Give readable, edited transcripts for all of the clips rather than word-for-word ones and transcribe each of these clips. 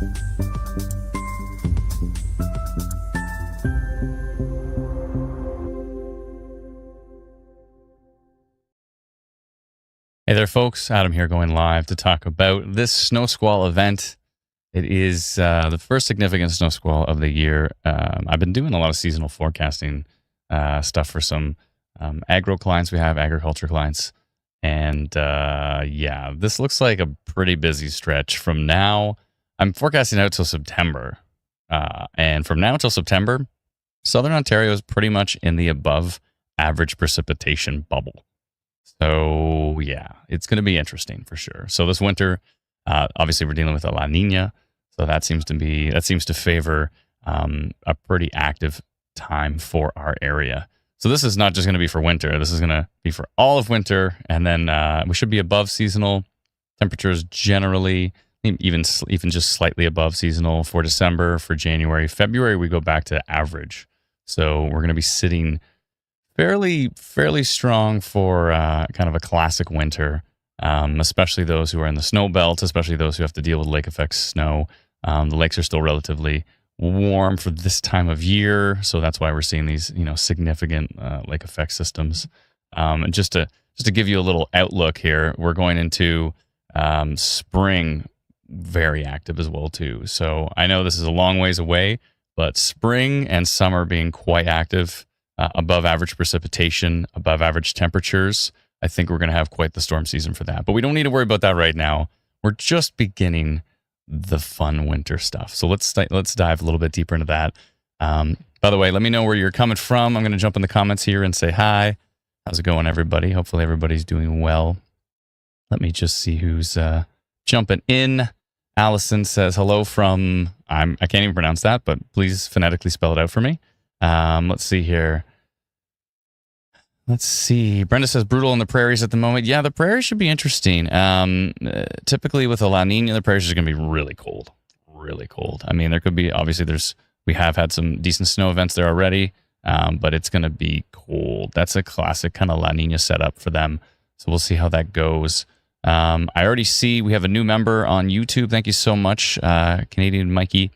Hey there, folks. Adam here going live to talk about this snow squall event. It is the first significant snow squall of the year. I've been doing a lot of seasonal forecasting stuff for some agro clients. We have agriculture clients. And yeah, this looks like a pretty busy stretch. From now, I'm forecasting out till September. And from now until September, Southern Ontario is pretty much in the above average precipitation bubble. So yeah, it's going to be interesting for sure. So this winter, obviously we're dealing with a La Nina, so that seems to favor a pretty active time for our area. So this is not just going to be for winter. This is going to be for all of winter, and then we should be above seasonal temperatures generally, even just slightly above seasonal for December. For January, February, we go back to average. So we're going to be sitting fairly strong for kind of a classic winter, especially those who are in the snow belt, especially those who have to deal with lake effect snow. The lakes are still relatively warm for this time of year, so that's why we're seeing these significant lake effect systems. And just to give you a little outlook here, we're going into spring very active as well too. So I know this is a long ways away, but spring and summer being quite active. Above average precipitation, above average temperatures. I think we're going to have quite the storm season for that. But we don't need to worry about that right now. We're just beginning the fun winter stuff. So let's dive a little bit deeper into that. By the way, let me know where you're coming from. I'm going to jump in the comments here and say hi. How's it going, everybody? Hopefully everybody's doing well. Let me just see who's jumping in. Allison says hello from, I can't even pronounce that, but please phonetically spell it out for me. Let's see here. Let's see. Brenda says brutal in the prairies at the moment. Yeah, the prairies should be interesting. Typically with a La Nina, the prairies are going to be really cold. Really cold. I mean, there could be, obviously we have had some decent snow events there already, but it's going to be cold. That's a classic kind of La Nina setup for them. So we'll see how that goes. I already see we have a new member on YouTube. Thank you so much, Canadian Mikey,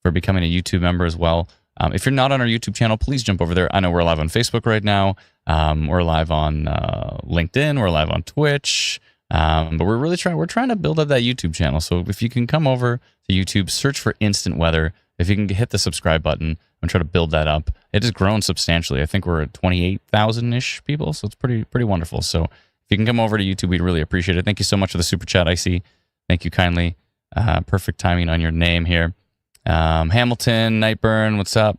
for becoming a YouTube member as well. If you're not on our YouTube channel, please jump over there. I know we're live on Facebook right now. We're live on LinkedIn. We're live on Twitch. But we're trying to build up that YouTube channel. So if you can come over to YouTube, search for Instant Weather. If you can hit the subscribe button and try to build that up, it has grown substantially. I think we're at 28,000-ish people. So it's pretty wonderful. So if you can come over to YouTube, we'd really appreciate it. Thank you so much for the super chat, I see. Thank you kindly. Perfect timing on your name here. Hamilton, Nightburn, what's up?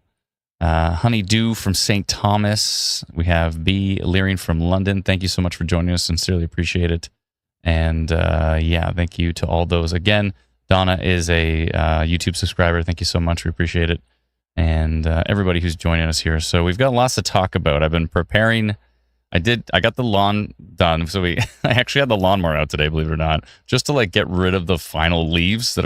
Honeydew from St. Thomas. We have B. Illyrian from London. Thank you so much for joining us. Sincerely appreciate it. And yeah, thank you to all those. Again, Donna is a YouTube subscriber. Thank you so much. We appreciate it. And everybody who's joining us here. So we've got lots to talk about. I've been preparing. I got the lawn done. So I actually had the lawnmower out today, believe it or not, just to get rid of the final leaves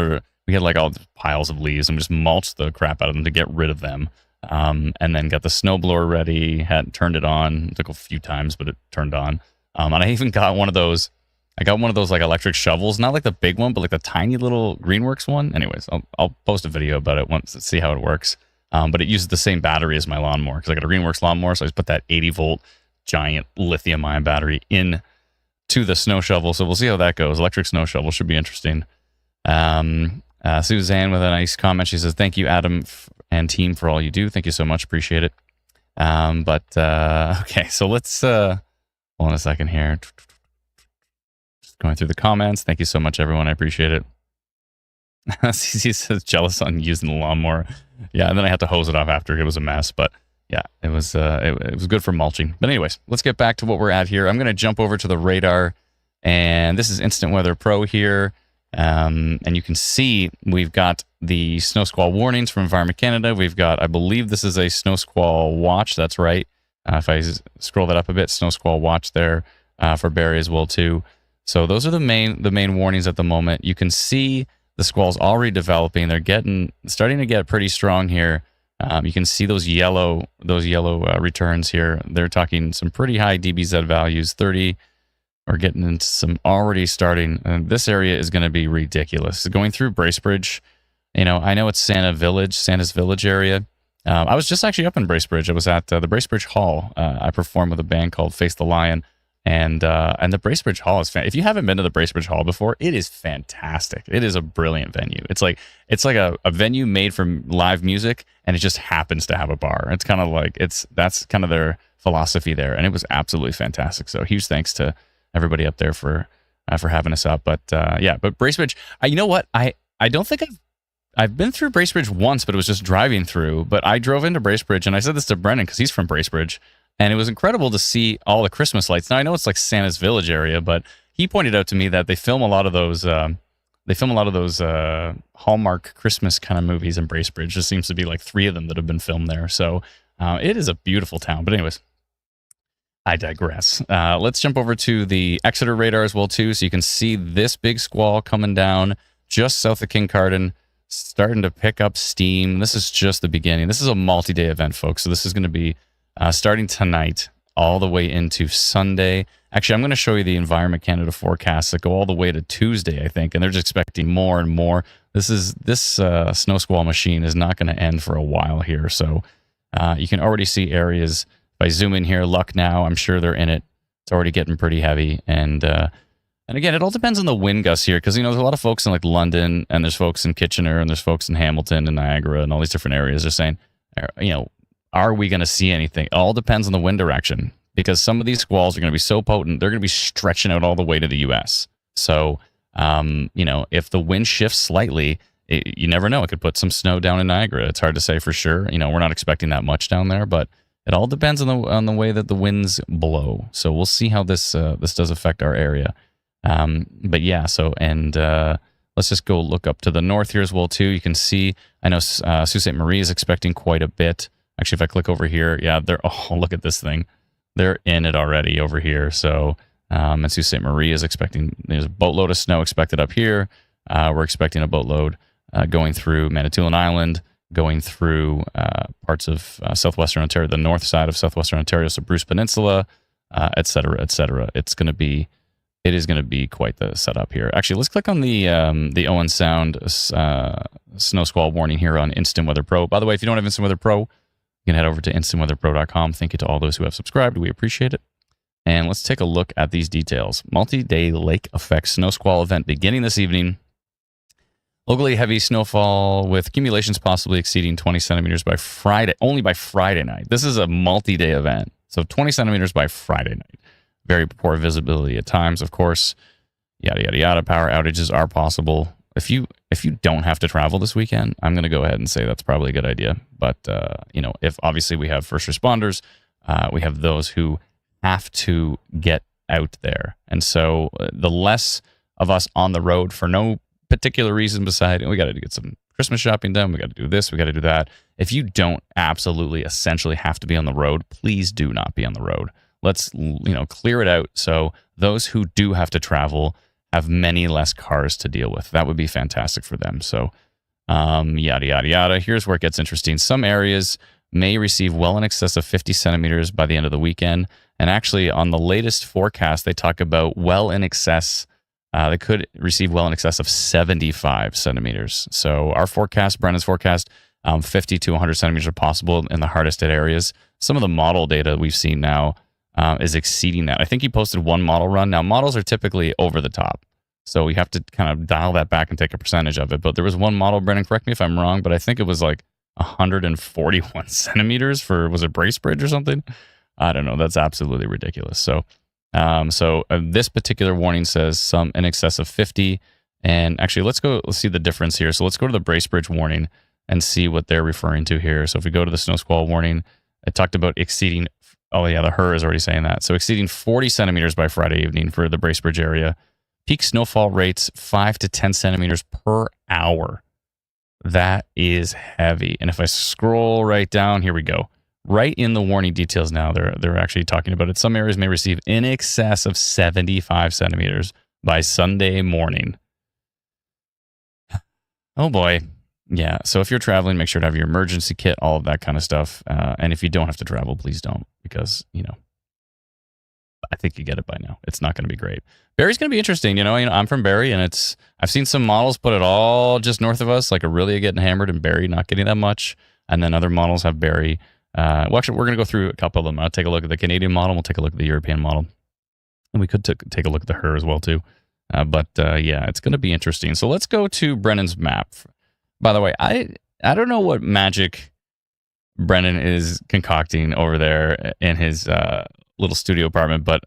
we had all the piles of leaves and just mulched the crap out of them to get rid of them. And then got the snowblower ready, had turned it on. It took a few times, but it turned on. And I even got one of those. I got one of those electric shovels, not the big one, but the tiny little Greenworks one. Anyways, I'll post a video about it once to see how it works. But it uses the same battery as my lawnmower because I got a Greenworks lawnmower, so I just put that 80-volt giant lithium-ion battery in to the snow shovel. So we'll see how that goes. Electric snow shovel should be interesting. Suzanne with a nice comment. She says, thank you, Adam and team, for all you do. Thank you so much. Appreciate it. Okay, so let's hold on a second here. Just going through the comments. Thank you so much, everyone. I appreciate it. CC says jealous on using the lawnmower. Yeah, and then I had to hose it off after. It was a mess, but yeah, it was good for mulching. But anyways, let's get back to what we're at here. I'm going to jump over to the radar, and this is Instant Weather Pro here. And you can see we've got the snow squall warnings from Environment Canada. We've got, I believe this is a snow squall watch. That's right. If I scroll that up a bit, snow squall watch there for Barrie as well too. So those are the main warnings at the moment. You can see the squalls already developing. They're starting to get pretty strong here. You can see those yellow returns here. They're talking some pretty high dBz values, 30. We're getting into some already starting. This area is going to be ridiculous. Going through Bracebridge, I know it's Santa's Village area. I was just actually up in Bracebridge. I was at the Bracebridge Hall. I performed with a band called Face the Lion, and the Bracebridge Hall is if you haven't been to the Bracebridge Hall before, it is fantastic. It is a brilliant venue. It's like a venue made for live music, and it just happens to have a bar. It's kind of like that's kind of their philosophy there, and it was absolutely fantastic. So huge thanks to everybody up there for having us up. But but Bracebridge, you know what? I don't think I've been through Bracebridge once, but it was just driving through. But I drove into Bracebridge, and I said this to Brennan because he's from Bracebridge, and it was incredible to see all the Christmas lights. Now I know it's like Santa's Village area, but he pointed out to me that they film a lot of those. Hallmark Christmas kind of movies in Bracebridge. There seems to be like 3 of them that have been filmed there. So it is a beautiful town. But anyways, I digress. Let's jump over to the Exeter radar as well too, so you can see this big squall coming down just south of Kincardine, starting to pick up steam. This is just the beginning. This is a multi-day event, folks. So this is going to be starting tonight all the way into Sunday. Actually, I'm going to show you the Environment Canada forecasts that go all the way to Tuesday, I think, and they're just expecting more and more. This snow squall machine is not going to end for a while here. So you can already see areas. If I zoom in here, Lucknow, I'm sure they're in it. It's already getting pretty heavy. And again, it all depends on the wind gusts here, because there's a lot of folks in like London, and there's folks in Kitchener, and there's folks in Hamilton and Niagara and all these different areas. They're saying, are we going to see anything? It all depends on the wind direction, because some of these squalls are going to be so potent, they're going to be stretching out all the way to the U.S. So, if the wind shifts slightly, you never know. It could put some snow down in Niagara. It's hard to say for sure. We're not expecting that much down there, but it all depends on the way that the winds blow. So we'll see how this does affect our area. Let's just go look up to the north here as well too. You can see, I know Sault Ste. Marie is expecting quite a bit. Actually, if I click over here, look at this thing. They're in it already over here. So, and Sault Ste. Marie is expecting, there's a boatload of snow expected up here. We're expecting a boatload going through Manitoulin Island, going through parts of southwestern Ontario, the north side of southwestern Ontario, so Bruce Peninsula, et cetera, et cetera. It is going to be quite the setup here. Actually, let's click on the Owen Sound snow squall warning here on Instant Weather Pro. By the way, if you don't have Instant Weather Pro, you can head over to instantweatherpro.com. Thank you to all those who have subscribed. We appreciate it. And let's take a look at these details. Multi-day lake effect snow squall event beginning this evening. Locally heavy snowfall with accumulations possibly exceeding 20 centimeters by Friday, only by Friday night. This is a multi-day event. So 20 centimeters by Friday night. Very poor visibility at times, of course. Yada, yada, yada. Power outages are possible. If you don't have to travel this weekend, I'm going to go ahead and say that's probably a good idea. But, if obviously we have first responders, we have those who have to get out there. And so the less of us on the road for no particular reason beside, we got to get some Christmas shopping done, we got to do this, we got to do that. If you don't absolutely essentially have to be on the road, please do not be on the road. Let's clear it out so those who do have to travel have many less cars to deal with. That would be fantastic for them. So yada, yada, yada. Here's where it gets interesting. Some areas may receive well in excess of 50 centimeters by the end of the weekend. And actually, on the latest forecast, they talk about well in excess. They could receive well in excess of 75 centimeters. So our forecast, Brennan's forecast, 50 to 100 centimeters are possible in the hardest hit areas. Some of the model data we've seen now is exceeding that. I think he posted one model run. Now, models are typically over the top. So we have to kind of dial that back and take a percentage of it. But there was one model, Brennan, correct me if I'm wrong, but I think it was like 141 centimeters for, was it Bracebridge or something? I don't know. That's absolutely ridiculous. So this particular warning says some in excess of 50. And actually, let's see the difference here. So let's go to the Bracebridge warning and see what they're referring to here. So if we go to the snow squall warning, it talked about exceeding, oh yeah, the HER is already saying that. So exceeding 40 centimeters by Friday evening for the Bracebridge area. Peak snowfall rates 5 to 10 centimeters per hour. That is heavy. And if I scroll right down, here we go. Right in the warning details now, they're actually talking about it. Some areas may receive in excess of 75 centimeters by Sunday morning. Oh boy. Yeah, so if you're traveling, make sure to have your emergency kit, all of that kind of stuff. And if you don't have to travel, please don't, because, I think you get it by now. It's not going to be great. Barrie's going to be interesting. I'm from Barrie, and I've seen some models put it all just north of us, like Aurelia getting hammered and Barrie not getting that much. And then other models have Barrie. Well, actually, we're going to go through a couple of them. I'll take a look at the Canadian model. We'll take a look at the European model. And we could take a look at the her as well, too. But yeah, it's going to be interesting. So let's go to Brennan's map. By the way, I don't know what magic Brennan is concocting over there in his little studio apartment, but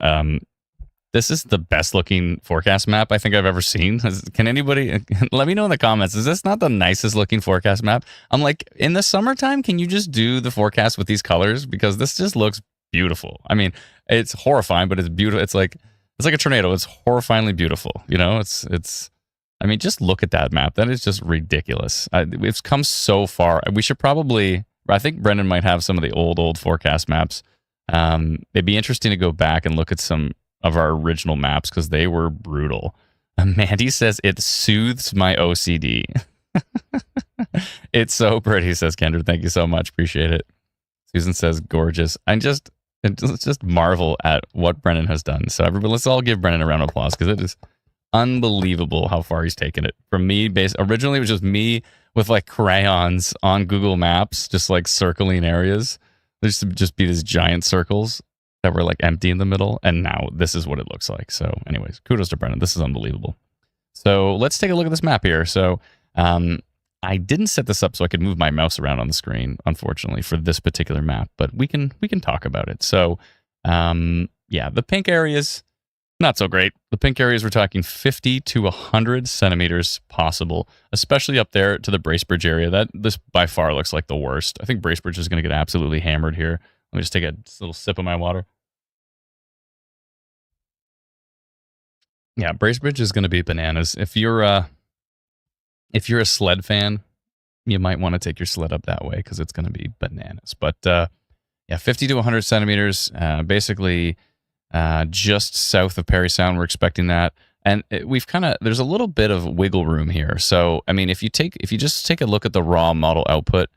this is the best looking forecast map I think I've ever seen. Can anybody let me know in the comments? Is this not the nicest looking forecast map? I'm like, in the summertime, can you just do the forecast with these colors? Because this just looks beautiful. I mean, it's horrifying, but it's beautiful. It's like a tornado. It's horrifyingly beautiful. It's. I mean, just look at that map. That is just ridiculous. It's come so far. We should probably. I think Brendan might have some of the old forecast maps. It'd be interesting to go back and look at some of our original maps because they were brutal. Mandy says it soothes my OCD. It's so pretty, says Kendra. Thank you so much. Appreciate it. Susan says gorgeous. Let's just marvel at what Brennan has done. So everybody, let's all give Brennan a round of applause because it is unbelievable how far he's taken it. From me, originally it was just me with like crayons on Google Maps, just like circling areas. There used to just be these giant circles that were like empty in the middle, and now this is what it looks like. So anyways, kudos to Brennan. This is unbelievable. So let's take a look at this map here. So I didn't set this up so I could move my mouse around on the screen, unfortunately, for this particular map, but we can talk about it. So yeah, the pink areas, not so great. The pink areas, we're talking 50 to 100 centimeters possible, especially up there to the Bracebridge area. This by far looks like the worst. I think Bracebridge is going to get absolutely hammered here. Let me just take a little sip of my water. Yeah, Bracebridge is going to be bananas. If you're a sled fan, you might want to take your sled up that way because it's going to be bananas. But yeah, 50 to 100 centimeters, basically just south of Parry Sound. We're expecting that, and there's a little bit of wiggle room here. So I mean, if you just take a look at the raw model output,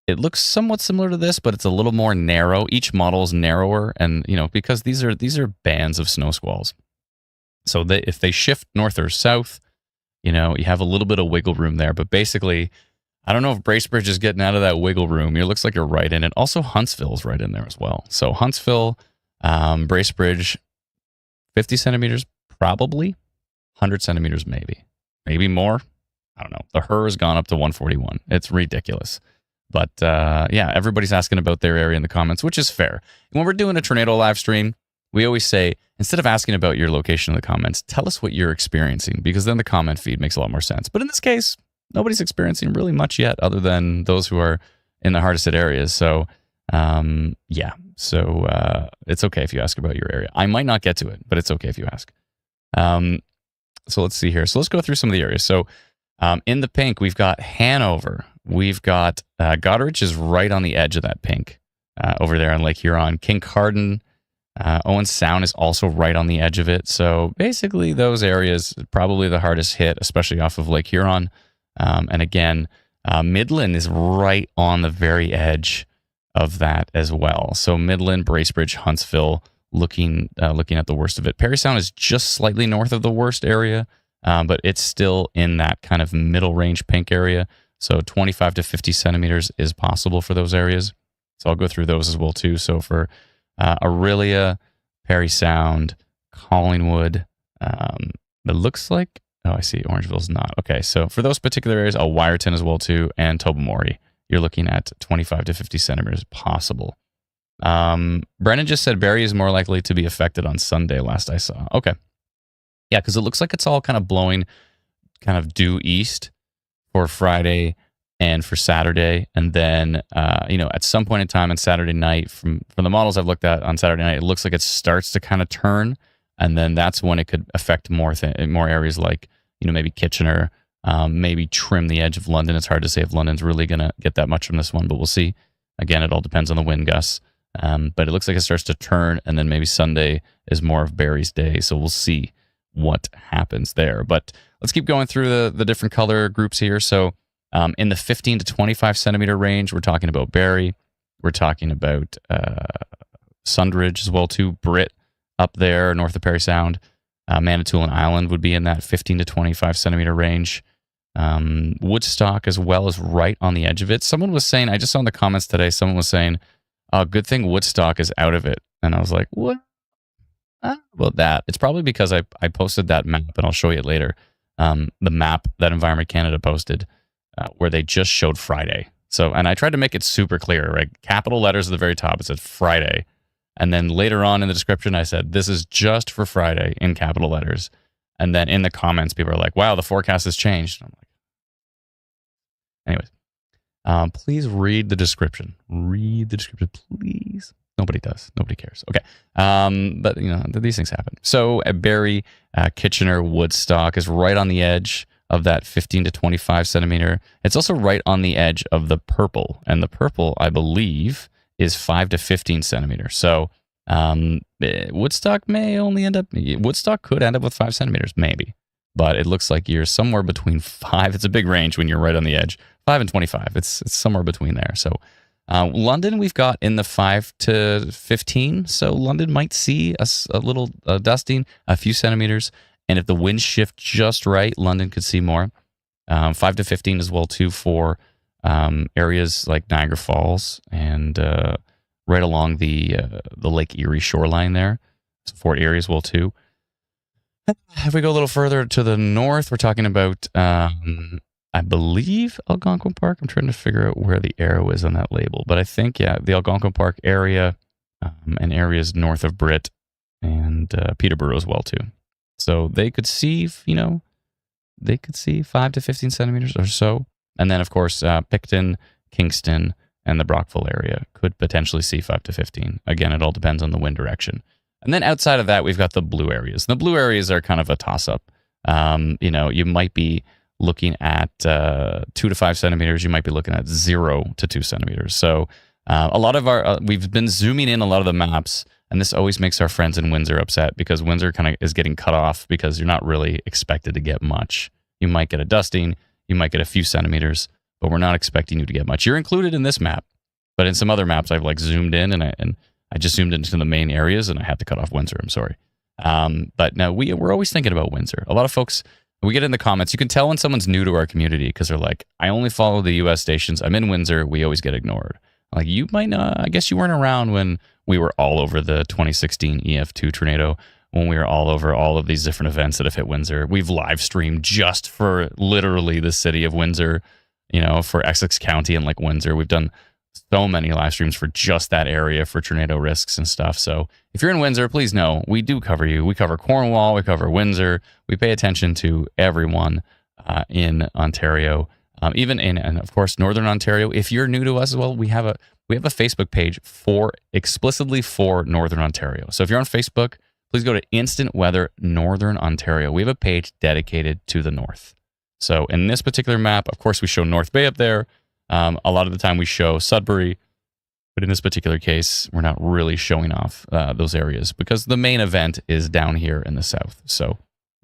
it looks somewhat similar to this, but it's a little more narrow. Each model is narrower, and because these are bands of snow squalls. So if they shift north or south, you have a little bit of wiggle room there. But basically, I don't know if Bracebridge is getting out of that wiggle room. It looks like you're right in it. Also, Huntsville's right in there as well. So Huntsville, Bracebridge, 50 centimeters, probably 100 centimeters, maybe more. I don't know. The her has gone up to 141. It's ridiculous. But yeah, everybody's asking about their area in the comments, which is fair. When we're doing a tornado live stream, we always say, instead of asking about your location in the comments, tell us what you're experiencing, because then the comment feed makes a lot more sense. But in this case, nobody's experiencing really much yet other than those who are in the hardest hit areas. So yeah, so it's okay if you ask about your area. I might not get to it, but it's okay if you ask. So let's see here. So let's go through some of the areas. So in the pink, we've got Hanover. We've got Goderich is right on the edge of that pink over there on Lake Huron. Kincardine, Owen Sound is also right on the edge of it. So basically those areas probably the hardest hit, especially off of Lake Huron. And again, Midland is right on the very edge of that as well. So Midland, Bracebridge, Huntsville, looking at the worst of it. Parry Sound is just slightly north of the worst area, but it's still in that kind of middle range pink area. So 25 to 50 centimeters is possible for those areas. So I'll go through those as well too. So for Aurelia, Parry Sound, Collingwood, it looks like, oh, I see, Orangeville's not. Okay, so for those particular areas, Wyerton as well too, and Tobermory, you're looking at 25 to 50 centimeters possible. Brennan just said Barrie is more likely to be affected on Sunday, last I saw. Okay. Yeah, because it looks like it's all kind of blowing kind of due east for Friday and for Saturday. And then, at some point in time on Saturday night, from the models I've looked at on Saturday night, it looks like it starts to kind of turn. And then that's when it could affect more areas like, maybe Kitchener, maybe trim the edge of London. It's hard to say if London's really going to get that much from this one, but we'll see. Again, it all depends on the wind gusts. But it looks like it starts to turn, and then maybe Sunday is more of Barrie's day. So we'll see what happens there. But let's keep going through the different color groups here. So in the 15 to 25 centimeter range, we're talking about Barrie. We're talking about Sundridge as well too, Britt, up there north of Parry Sound. Manitoulin Island would be in that 15 to 25 centimeter range. Woodstock as well is right on the edge of it. Someone was saying, I just saw in the comments today, someone was saying, oh, good thing Woodstock is out of it. And I was like, what? Well, that. It's probably because I posted that map, and I'll show you it later. The map that Environment Canada posted, where they just showed Friday. So, and I tried to make it super clear, right? Capital letters at the very top, it said Friday. And then later on in the description, I said, this is just for Friday in capital letters. And then in the comments, people are like, wow, the forecast has changed. I'm like, anyways, please read the description. Read the description, please. Nobody does. Nobody cares. Okay. But, you know, these things happen. So Barrie, Kitchener, Woodstock is right on the edge of that 15 to 25 centimeter. It's also right on the edge of the purple. And the purple, I believe, is 5 to 15 centimeters. So Woodstock may only end up, Woodstock could end up with 5 centimeters, maybe. But it looks like you're somewhere between 5. It's a big range when you're right on the edge. 5 and 25. It's somewhere between there. So London, we've got in the 5 to 15. So London might see a little dusting, a few centimeters. And if the winds shift just right, London could see more. 5 to 15 as well, too, for areas like Niagara Falls and right along the Lake Erie shoreline there. So Fort Erie as well, too. If we go a little further to the north, we're talking about, I believe, Algonquin Park. I'm trying to figure out where the arrow is on that label. But I think, yeah, the Algonquin Park area and areas north of Britt and Peterborough as well, too. So they could see, they could see 5 to 15 centimeters or so. And then, of course, Picton, Kingston, and the Brockville area could potentially see 5 to 15. Again, it all depends on the wind direction. And then outside of that, we've got the blue areas. The blue areas are kind of a toss-up. You might be looking at 2 to 5 centimeters. You might be looking at 0 to 2 centimeters. So a lot of our, we've been zooming in a lot of the maps, and this always makes our friends in Windsor upset because Windsor kind of is getting cut off because you're not really expected to get much. You might get a dusting, you might get a few centimeters, but we're not expecting you to get much. You're included in this map, but in some other maps I've like zoomed in and I just zoomed into the main areas and I had to cut off Windsor. I'm sorry. But no, we're always thinking about Windsor. A lot of folks, we get in the comments, you can tell when someone's new to our community because they're like, I only follow the US stations. I'm in Windsor. We always get ignored. Like, you might not, I guess you weren't around when we were all over the 2016 EF2 tornado, when we were all over all of these different events that have hit Windsor. We've live streamed just for literally the city of Windsor, for Essex County and like Windsor. We've done so many live streams for just that area for tornado risks and stuff. So if you're in Windsor, please know we do cover you. We cover Cornwall, we cover Windsor. We pay attention to everyone in Ontario. Even in, and of course, Northern Ontario. If you're new to us as well, we have a Facebook page explicitly for Northern Ontario. So if you're on Facebook, please go to Instant Weather Northern Ontario. We have a page dedicated to the north. So in this particular map, of course, we show North Bay up there. A lot of the time we show Sudbury, but in this particular case, we're not really showing off those areas because the main event is down here in the south. So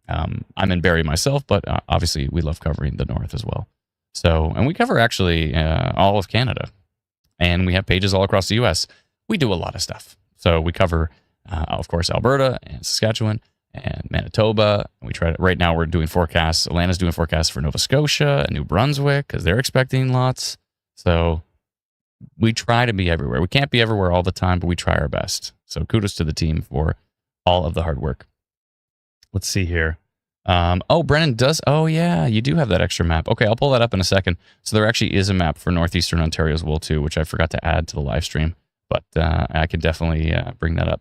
I'm in Barrie myself, but obviously we love covering the north as well. So, and we cover actually all of Canada, and we have pages all across the U.S. We do a lot of stuff. So we cover, of course, Alberta and Saskatchewan and Manitoba. We try to, right now we're doing forecasts. Atlanta's doing forecasts for Nova Scotia and New Brunswick because they're expecting lots. So we try to be everywhere. We can't be everywhere all the time, but we try our best. So kudos to the team for all of the hard work. Let's see here. Brennan does. Oh, yeah, you do have that extra map. Okay, I'll pull that up in a second. So there actually is a map for Northeastern Ontario as well, too, which I forgot to add to the live stream. But I can definitely bring that up.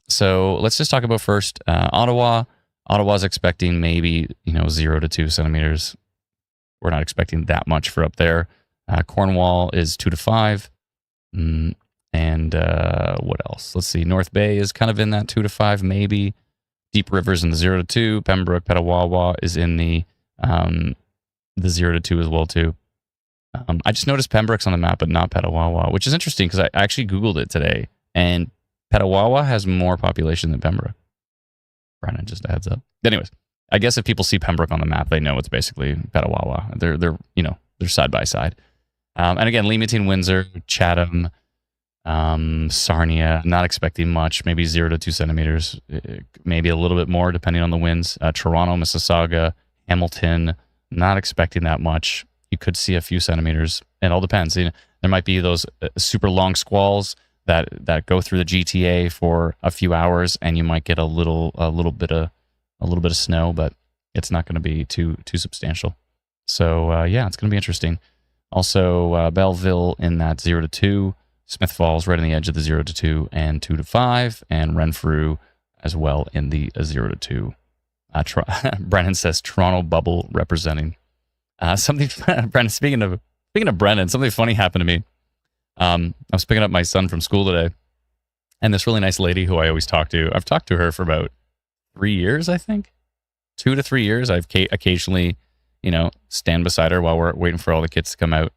So let's just talk about first Ottawa. Ottawa's expecting maybe 0 to 2 centimeters. We're not expecting that much for up there. Cornwall is 2 to 5. And what else? Let's see. North Bay is kind of in that 2 to 5, maybe. Deep River's in the 0 to 2. Pembroke, Petawawa is in the 0 to 2 as well, too. I just noticed Pembroke's on the map, but not Petawawa, which is interesting because I actually Googled it today, and Petawawa has more population than Pembroke. Brennan, just a heads up. Anyways, I guess if people see Pembroke on the map, they know it's basically Petawawa. They're side by side. And again, Leamington, Windsor, Chatham, Sarnia, not expecting much, maybe 0 to 2 centimeters, maybe a little bit more depending on the winds. Toronto, Mississauga, Hamilton, not expecting that much. You could see a few centimeters. It all depends. You know, there might be those super long squalls that go through the GTA for a few hours, and you might get a little bit of snow, but it's not going to be too substantial. So yeah, it's going to be interesting. Also, Belleville in that 0 to 2. Smith Falls right on the edge of the 0 to 2 and 2 to 5, and Renfrew as well in the 0 to 2. Brennan says Toronto bubble representing. Brennan, speaking of Brennan, something funny happened to me. I was picking up my son from school today, and this really nice lady who I always talk to, I've talked to her for about 3 years, I think. 2 to 3 years. I've occasionally, stand beside her while we're waiting for all the kids to come out.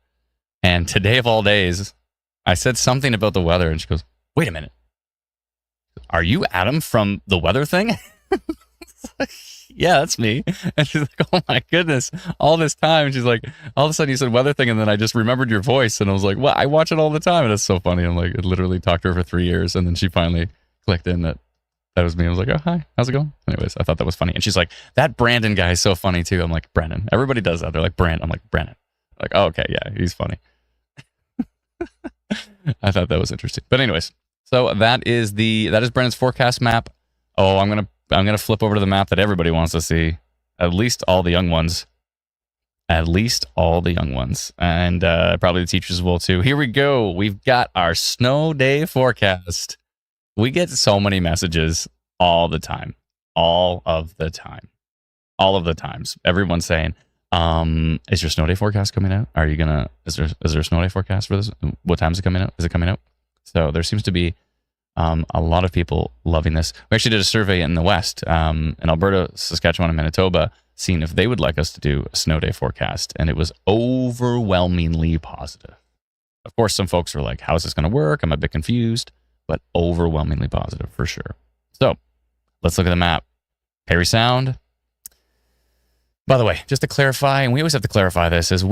And today of all days, I said something about the weather, and she goes, "Wait a minute. Are you Adam from the weather thing?" Yeah, that's me. And she's like, "Oh my goodness." All this time, she's like, all of a sudden you said weather thing, and then I just remembered your voice, and I was like, "Well, I watch it all the time." And it's so funny. I'm like, I literally talked to her for 3 years, and then she finally clicked in that was me. I was like, "Oh, hi. How's it going?" Anyways, I thought that was funny. And she's like, "That Brandon guy is so funny too." I'm like, "Brennan." Everybody does that. They're like, "Brand." I'm like, "Brennan." Like, "Oh, okay, yeah, he's funny." I thought that was interesting. But anyways, so that is Brennan's forecast map. Oh, I'm gonna flip over to the map that everybody wants to see. At least all the young ones. And probably the teachers will too. Here we go. We've got our snow day forecast. We get so many messages all the time. All of the times. Everyone's saying, is your snow day forecast coming out? Is there a snow day forecast for this? What time is it coming out? Is it coming out? So there seems to be a lot of people loving this. We actually did a survey in the West, in Alberta, Saskatchewan, and Manitoba, seeing if they would like us to do a snow day forecast, and it was overwhelmingly positive. Of course, some folks were like, "How is this going to work? I'm a bit confused," but overwhelmingly positive for sure. So let's look at the map. Parry Sound. By the way, just to clarify, and we always have to clarify this, as you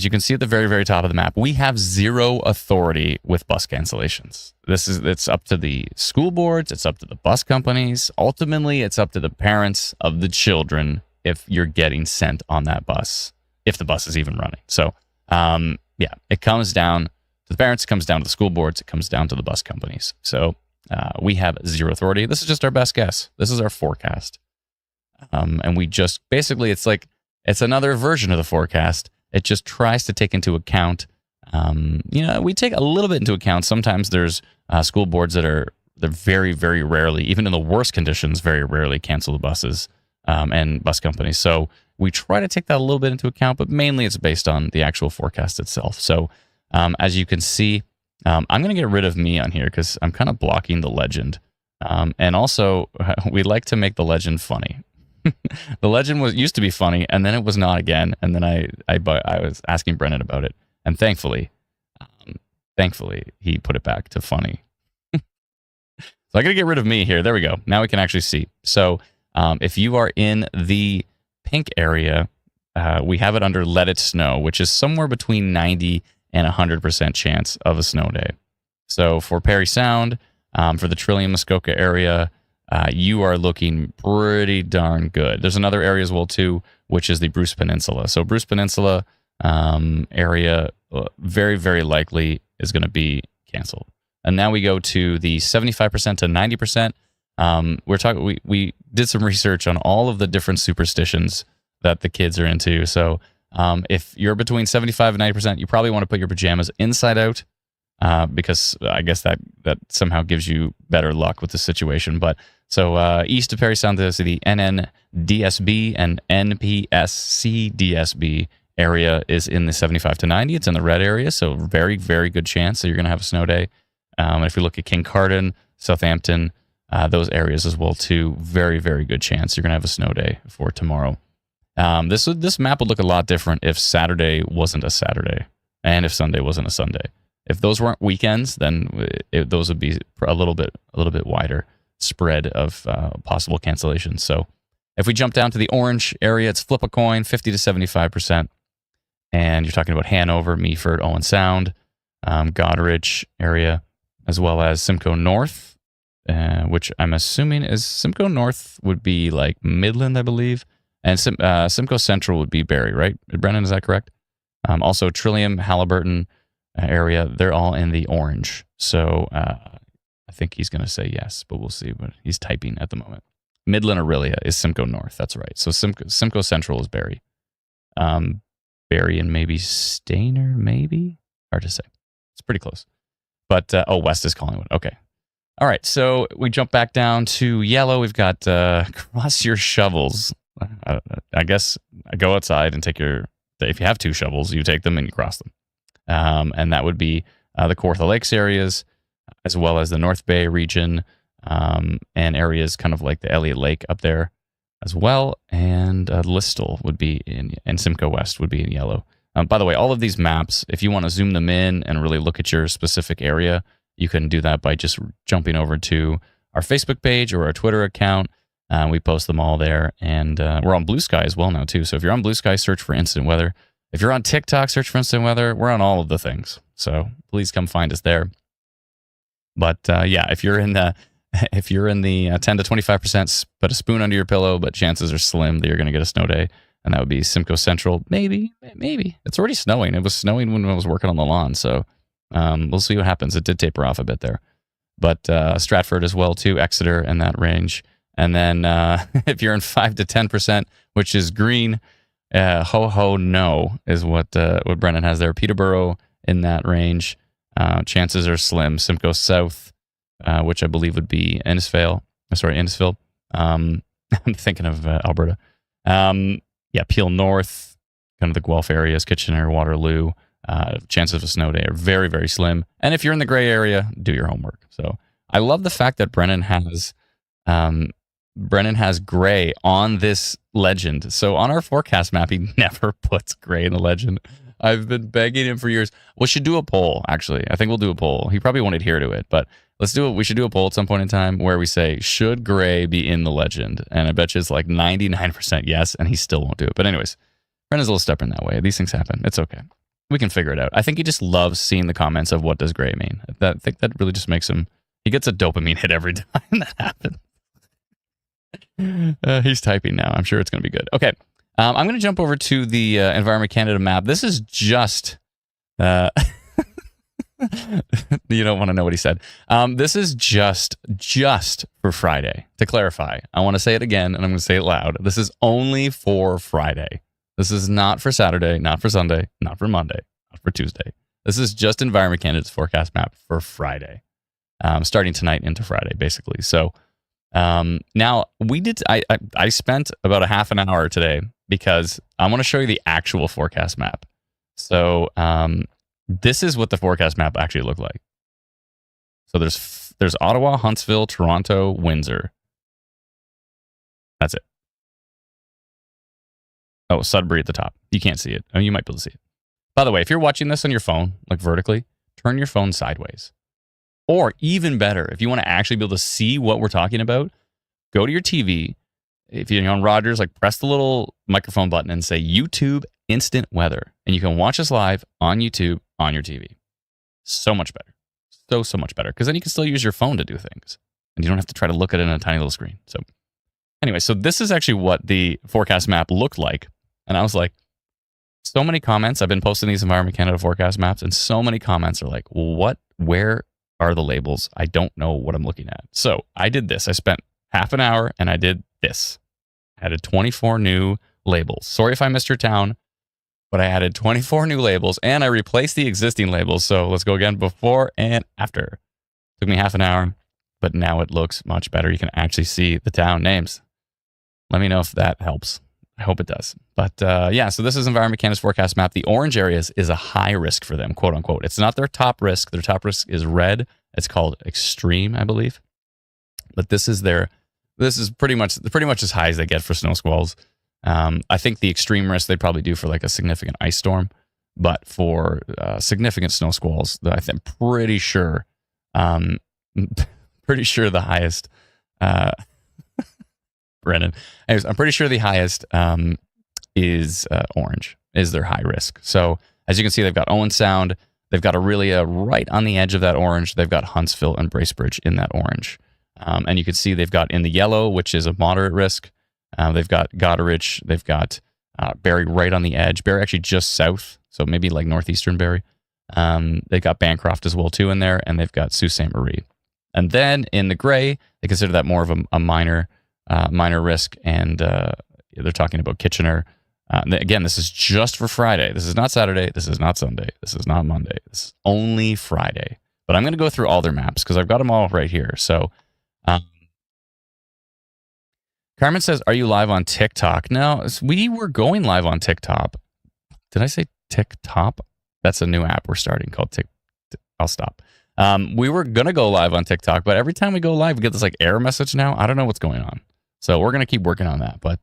can see at the very, very top of the map, we have zero authority with bus cancellations. It's up to the school boards, it's up to the bus companies. Ultimately, it's up to the parents of the children if you're getting sent on that bus, if the bus is even running. So, yeah, it comes down to the parents, it comes down to the school boards, it comes down to the bus companies. So we have zero authority. This is just our best guess. This is our forecast. And we just basically, it's another version of the forecast. It just tries to take into account, we take a little bit into account. Sometimes there's school boards they're very, very rarely, even in the worst conditions, very rarely cancel the buses and bus companies. So we try to take that a little bit into account, but mainly it's based on the actual forecast itself. So as you can see, I'm going to get rid of me on here because I'm kind of blocking the legend. And also, we like to make the legend funny. The legend used to be funny, and then it was not again. And then I was asking Brennan about it, and thankfully, he put it back to funny. So I got to get rid of me here. There we go. Now we can actually see. So if you are in the pink area, we have it under Let It Snow, which is somewhere between 90 and 100% chance of a snow day. So for Parry Sound, for the Trillium Muskoka area, you are looking pretty darn good. There's another area as well too, which is the Bruce Peninsula. So Bruce Peninsula area very, very likely is going to be canceled. And now we go to the 75% to 90%. We did some research on all of the different superstitions that the kids are into. So if you're between 75 and 90%, you probably want to put your pajamas inside out. Because I guess that somehow gives you better luck with the situation. But so east of Parry Sound, there's the NNDSB and NPSCDSB area is in the 75 to 90. It's in the red area, so very, very good chance that you're going to have a snow day. And if you look at Kincardine, Southampton, those areas as well too, very, very good chance you're going to have a snow day for tomorrow. This map would look a lot different if Saturday wasn't a Saturday and if Sunday wasn't a Sunday. If those weren't weekends, then those would be a little bit wider spread of possible cancellations. So if we jump down to the orange area, it's flip a coin, 50 to 75%. And you're talking about Hanover, Meaford, Owen Sound. Goderich area, as well as Simcoe North, which I'm assuming is Simcoe North would be like Midland, I believe, and Simcoe Central would be Barrie, right? Brennan, is that correct? Also, Trillium, Halliburton area, they're all in the orange. So I think he's going to say yes, but we'll see. But he's typing at the moment. Midland Aurelia is Simcoe North. That's right. So Simcoe Central is Barrie. Barrie and maybe Stainer, maybe? Hard to say. It's pretty close. But, West is Collingwood. Okay. All right. So we jump back down to yellow. We've got cross your shovels. I guess go outside and take if you have 2 shovels, you take them and you cross them. And that would be the Kawartha Lakes areas, as well as the North Bay region, and areas kind of like the Elliott Lake up there as well. And Listowel would be and Simcoe West would be in yellow. By the way, all of these maps, if you want to zoom them in and really look at your specific area, you can do that by just jumping over to our Facebook page or our Twitter account. We post them all there. And we're on Blue Sky as well now, too. So if you're on Blue Sky, search for Instant Weather. If you're on TikTok, search for Instant Weather. We're on all of the things. So please come find us there. But if you're in the 10 to 25%, put a spoon under your pillow, but chances are slim that you're going to get a snow day. And that would be Simcoe Central. Maybe. It's already snowing. It was snowing when I was working on the lawn. So we'll see what happens. It did taper off a bit there. But Stratford as well, too. Exeter in that range. And then if you're in 5 to 10%, which is green, no is what Brennan has there. Peterborough in that range. Chances are slim. Simcoe South, which I believe would be Innisfil. I'm thinking of Alberta. Peel North, kind of the Guelph areas, Kitchener, Waterloo. Chances of a snow day are very, very slim. And if you're in the gray area, do your homework. So I love the fact that Brennan has gray on this legend. So on our forecast map, he never puts gray in the legend. I've been begging him for years. We should do a poll, actually. I think we'll do a poll. He probably won't adhere to it, but let's do it. We should do a poll at some point in time where we say, should gray be in the legend? And I bet you it's like 99% yes, and he still won't do it. But anyways, Brennan's a little stubborn that way. These things happen. It's okay. We can figure it out. I think he just loves seeing the comments of what does gray mean. I think that really just makes him, he gets a dopamine hit every time that happens. He's typing now. I'm sure it's going to be good. Okay. I'm going to jump over to the Environment Canada map. This is just... you don't want to know what he said. This is just for Friday. To clarify, I want to say it again, and I'm going to say it loud. This is only for Friday. This is not for Saturday, not for Sunday, not for Monday, not for Tuesday. This is just Environment Canada's forecast map for Friday, starting tonight into Friday, basically. So now I spent about a half an hour today because I want to show you the actual forecast map. So this is what the forecast map actually looked like. So there's Ottawa, Huntsville, Toronto, Windsor. That's it. Oh, Sudbury at the top. You can't see it. I mean, you might be able to see it. By the way, if you're watching this on your phone, like vertically, turn your phone sideways. Or even better, if you want to actually be able to see what we're talking about, go to your TV. If you're on Rogers, like press the little microphone button and say YouTube Instant Weather. And you can watch us live on YouTube on your TV. So much better. So much better. Because then you can still use your phone to do things. And you don't have to try to look at it in a tiny little screen. So anyway, so this is actually what the forecast map looked like. And I was like, so many comments. I've been posting these Environment Canada forecast maps, and so many comments are like, where are the labels? I don't know what I'm looking at. So I did this. I spent half an hour and I did this. I added 24 new labels. Sorry if I missed your town, but I added 24 new labels and I replaced the existing labels. So let's go again, before and after. Took me half an hour, but now it looks much better. You can actually see the town names. Let me know if that helps. I hope it does. But so this is Environment Canada's forecast map. The orange areas is a high risk for them, quote unquote. It's not their top risk. Their top risk is red. It's called extreme, I believe. But this is pretty much as high as they get for snow squalls. I think the extreme risk they'd probably do for like a significant ice storm, but for significant snow squalls, I'm pretty sure the highest. Brennan. Anyways, I'm pretty sure the highest is orange, is their high risk. So as you can see, they've got Owen Sound, They've got Aurelia right on the edge of that orange. They've got Huntsville and Bracebridge in that orange. And you can see they've got in the yellow, which is a moderate risk. They've got Goderich. They've got Barrie right on the edge. Barrie actually just south, so maybe like northeastern Barrie. They've got Bancroft as well too in there, and they've got Sault Ste. Marie. And then in the gray, they consider that more of a minor risk, and they're talking about Kitchener. Again, this is just for Friday. This is not Saturday. This is not Sunday. This is not Monday. This is only Friday. But I'm going to go through all their maps because I've got them all right here. So Carmen says, are you live on TikTok? No, we were going live on TikTok. Did I say TikTok? That's a new app we're starting called TikTok. I'll stop. We were going to go live on TikTok, but every time we go live, we get this like error message now. I don't know what's going on. So we're going to keep working on that, but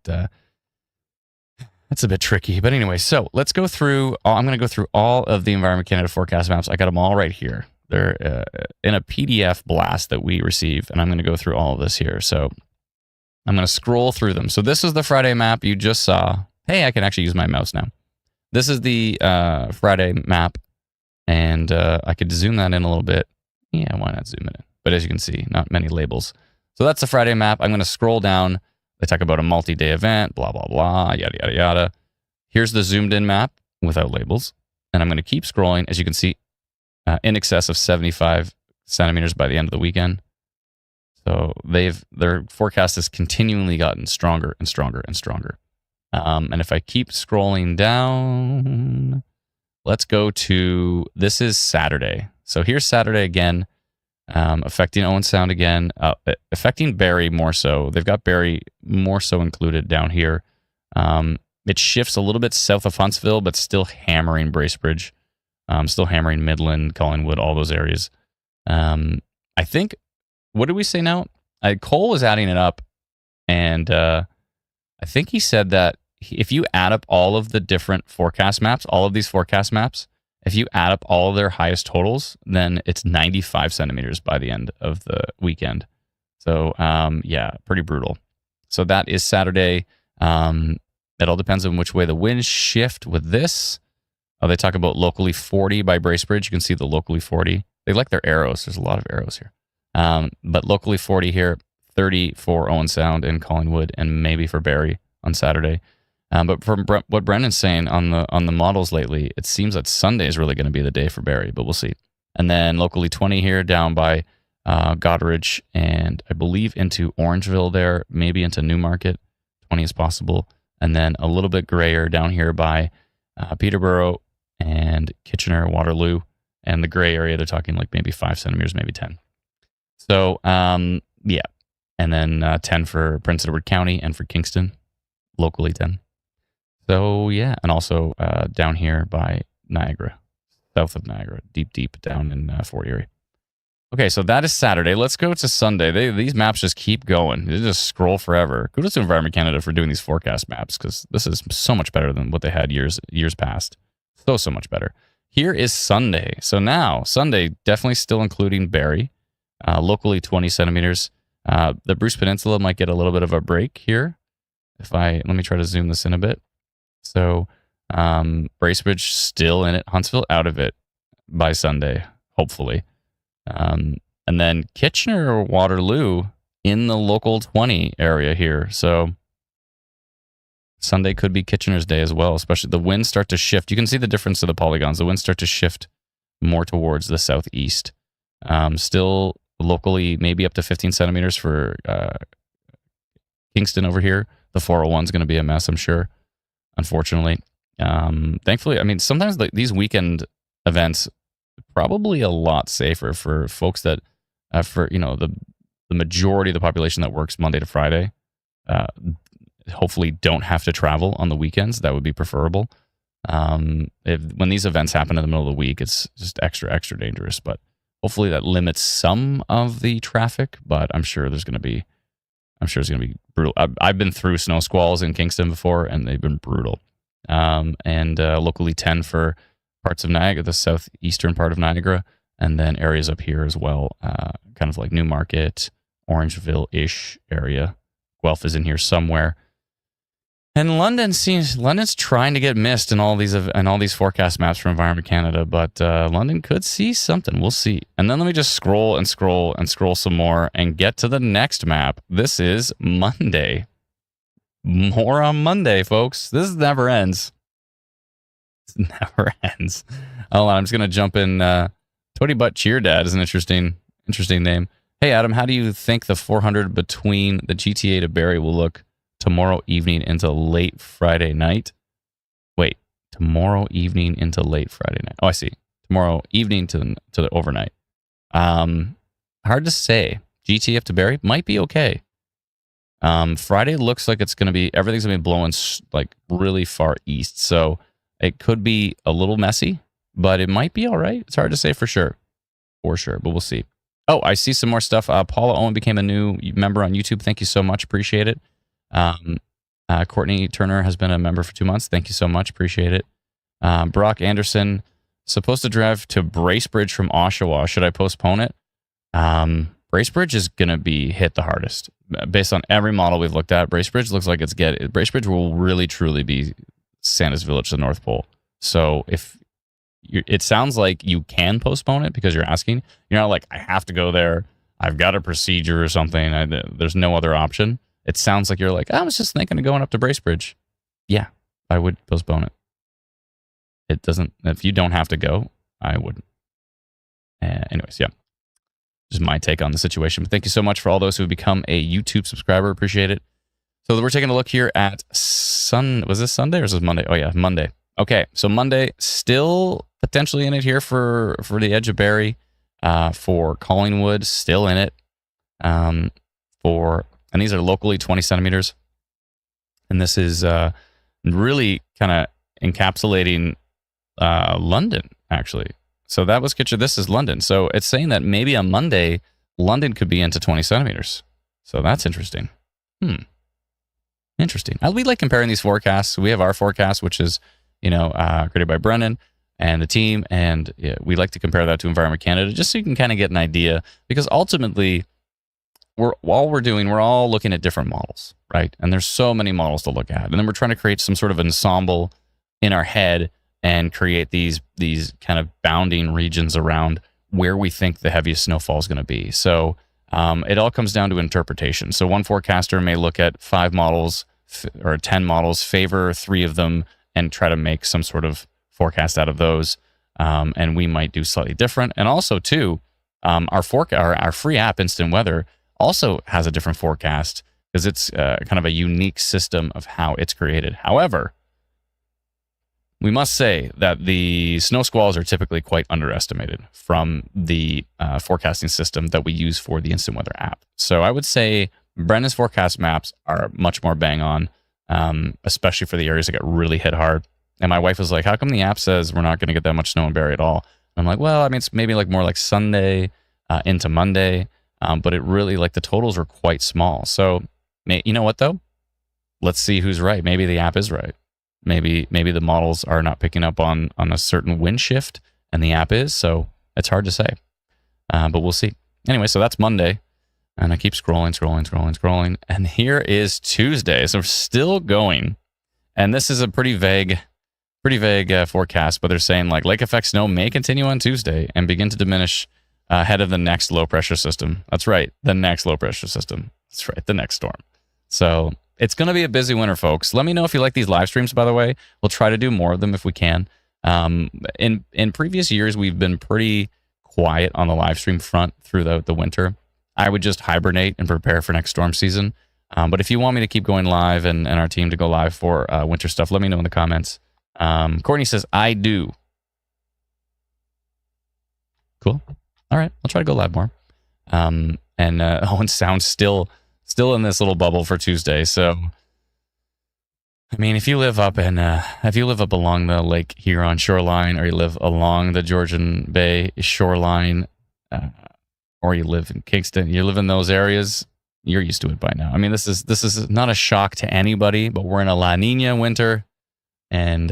that's a bit tricky. But anyway, so let's go through. I'm going to go through all of the Environment Canada forecast maps. I got them all right here. They're in a PDF blast that we receive, and I'm going to go through all of this here. So I'm going to scroll through them. So this is the Friday map you just saw. Hey, I can actually use my mouse now. This is the Friday map, and I could zoom that in a little bit. Yeah, why not zoom it in? But as you can see, not many labels. So that's the Friday map. I'm going to scroll down. They talk about a multi-day event, blah, blah, blah, yada, yada, yada. Here's the zoomed-in map without labels, and I'm going to keep scrolling. As you can see, in excess of 75 centimeters by the end of the weekend. So their forecast has continually gotten stronger and stronger and stronger. And if I keep scrolling down, let's go to, this is Saturday. So here's Saturday again, affecting Owen Sound again, affecting Barrie more so. They've got Barrie more so included down here. It shifts a little bit south of Huntsville, but still hammering Bracebridge, still hammering Midland, Collingwood, all those areas. I think, what did we say now? Cole was adding it up, and I think he said that if you add up all of the different forecast maps, all of these forecast maps, if you add up all of their highest totals, then it's 95 centimeters by the end of the weekend. So, yeah, pretty brutal. So that is Saturday. It all depends on which way the winds shift with this. They talk about locally 40 by Bracebridge. You can see the locally 40. They like their arrows. There's a lot of arrows here. But locally 40 here, 30 for Owen Sound and Collingwood, and maybe for Barrie on Saturday. But from what Brendan's saying on the models lately, it seems that Sunday is really going to be the day for Barrie, but we'll see. And then locally 20 here down by Goderich, and I believe into Orangeville there, maybe into Newmarket, 20 is possible. And then a little bit grayer down here by Peterborough and Kitchener, Waterloo, and the gray area, they're talking like maybe 5 centimeters, maybe 10. So, yeah. And then 10 for Prince Edward County and for Kingston, locally 10. So, yeah. And also down here by Niagara, south of Niagara, deep down in Fort Erie. Okay, so that is Saturday. Let's go to Sunday. These maps just keep going. They just scroll forever. Kudos to Environment Canada for doing these forecast maps, because this is so much better than what they had years past. So much better. Here is Sunday. So now, Sunday, definitely still including Barrie. Locally 20 centimeters. The Bruce Peninsula might get a little bit of a break here. Let me try to zoom this in a bit. So Bracebridge still in it. Huntsville out of it by Sunday, hopefully. And then Kitchener or Waterloo in the local 20 area here. So Sunday could be Kitchener's day as well, especially the winds start to shift. You can see the difference of the polygons. The winds start to shift more towards the southeast. Still locally maybe up to 15 centimeters for Kingston over here. The 401 is going to be a mess, I'm sure, unfortunately. Thankfully, I mean, sometimes these weekend events probably a lot safer for folks that, for the majority of the population that works Monday to Friday, hopefully don't have to travel on the weekends. That would be preferable. When these events happen in the middle of the week, it's just extra dangerous. But hopefully that limits some of the traffic. But I'm sure it's going to be brutal. I've been through snow squalls in Kingston before, and they've been brutal. And locally 10 for parts of Niagara, the southeastern part of Niagara, and then areas up here as well, kind of like Newmarket, Orangeville-ish area. Guelph is in here somewhere. And London's trying to get missed in all these forecast maps from Environment Canada, but London could see something. We'll see. And then let me just scroll and scroll and scroll some more and get to the next map. This is Monday. More on Monday, folks. This never ends. This never ends. Hold on, I'm just gonna jump in. Toady Butt Cheer Dad is an interesting name. Hey Adam, how do you think the 400 between the GTA to Barrie will look tomorrow evening into late Friday night? Wait, tomorrow evening into late Friday night. Oh, I see. Tomorrow evening to the overnight. Hard to say. GTF to Barrie might be okay. Friday looks like everything's gonna be blowing like really far east, so it could be a little messy, but it might be all right. It's hard to say for sure, but we'll see. Oh, I see some more stuff. Paula Owen became a new member on YouTube. Thank you so much. Appreciate it. Courtney Turner has been a member for 2 months. Thank you so much. Appreciate it. Brock Anderson, supposed to drive to Bracebridge from Oshawa. Should I postpone it? Bracebridge is going to be hit the hardest. Based on every model we've looked at, Bracebridge looks like Bracebridge will really, truly be Santa's Village to the North Pole. So it sounds like you can postpone it because you're asking. You're not like, I have to go there. I've got a procedure or something. There's no other option. It sounds like you're like, I was just thinking of going up to Bracebridge. Yeah, I would postpone it. It doesn't, if you don't have to go, I wouldn't. Anyways, yeah. Just my take on the situation. But thank you so much for all those who have become a YouTube subscriber. Appreciate it. So we're taking a look here at was this Sunday or is this Monday? Oh yeah, Monday. Okay, so Monday, still potentially in it here for the edge of Barrie, for Collingwood, still in it. And these are locally 20 centimeters. And this is really kind of encapsulating London, actually. So that was Kitcher. This is London. So it's saying that maybe on Monday, London could be into 20 centimeters. So that's interesting. Interesting. We like comparing these forecasts. We have our forecast, which is, created by Brennan and the team. And we like to compare that to Environment Canada just so you can kind of get an idea. Because ultimately, we're all looking at different models, right? And there's so many models to look at. And then we're trying to create some sort of ensemble in our head and create these kind of bounding regions around where we think the heaviest snowfall is going to be. So it all comes down to interpretation. So one forecaster may look at 5 models or 10 models, favor 3 of them, and try to make some sort of forecast out of those. And we might do slightly different. And also, too, our free app, Instant Weather, also has a different forecast because it's kind of a unique system of how it's created. However, we must say that the snow squalls are typically quite underestimated from the forecasting system that we use for the Instant Weather app. So I would say Brennan's forecast maps are much more bang on, especially for the areas that get really hit hard. And my wife was like, how come the app says we're not going to get that much snow in Barrie at all? And I'm like, well, I mean, it's maybe like more like Sunday into Monday, but it really, like, the totals are quite small. So you know what, though? Let's see who's right. Maybe the app is right. Maybe the models are not picking up on a certain wind shift, and the app is, so it's hard to say. But we'll see. Anyway, so that's Monday, and I keep scrolling, and here is Tuesday. So we're still going, and this is a pretty vague forecast, but they're saying like lake effect snow may continue on Tuesday and begin to diminish ahead of the next low pressure system. That's right, the next low pressure system. That's right, the next storm. So it's going to be a busy winter, folks. Let me know if you like these live streams, by the way. We'll try to do more of them if we can. In previous years, we've been pretty quiet on the live stream front through the winter. I would just hibernate and prepare for next storm season. But if you want me to keep going live and our team to go live for winter stuff, let me know in the comments. Courtney says, I do. Cool. All right. I'll try to go live more. And Owen sounds still in this little bubble for Tuesday. So, I mean, if you live up along the Lake Huron shoreline, or you live along the Georgian Bay shoreline, or you live in Kingston, you live in those areas, you're used to it by now. I mean, this is not a shock to anybody, but we're in a La Nina winter and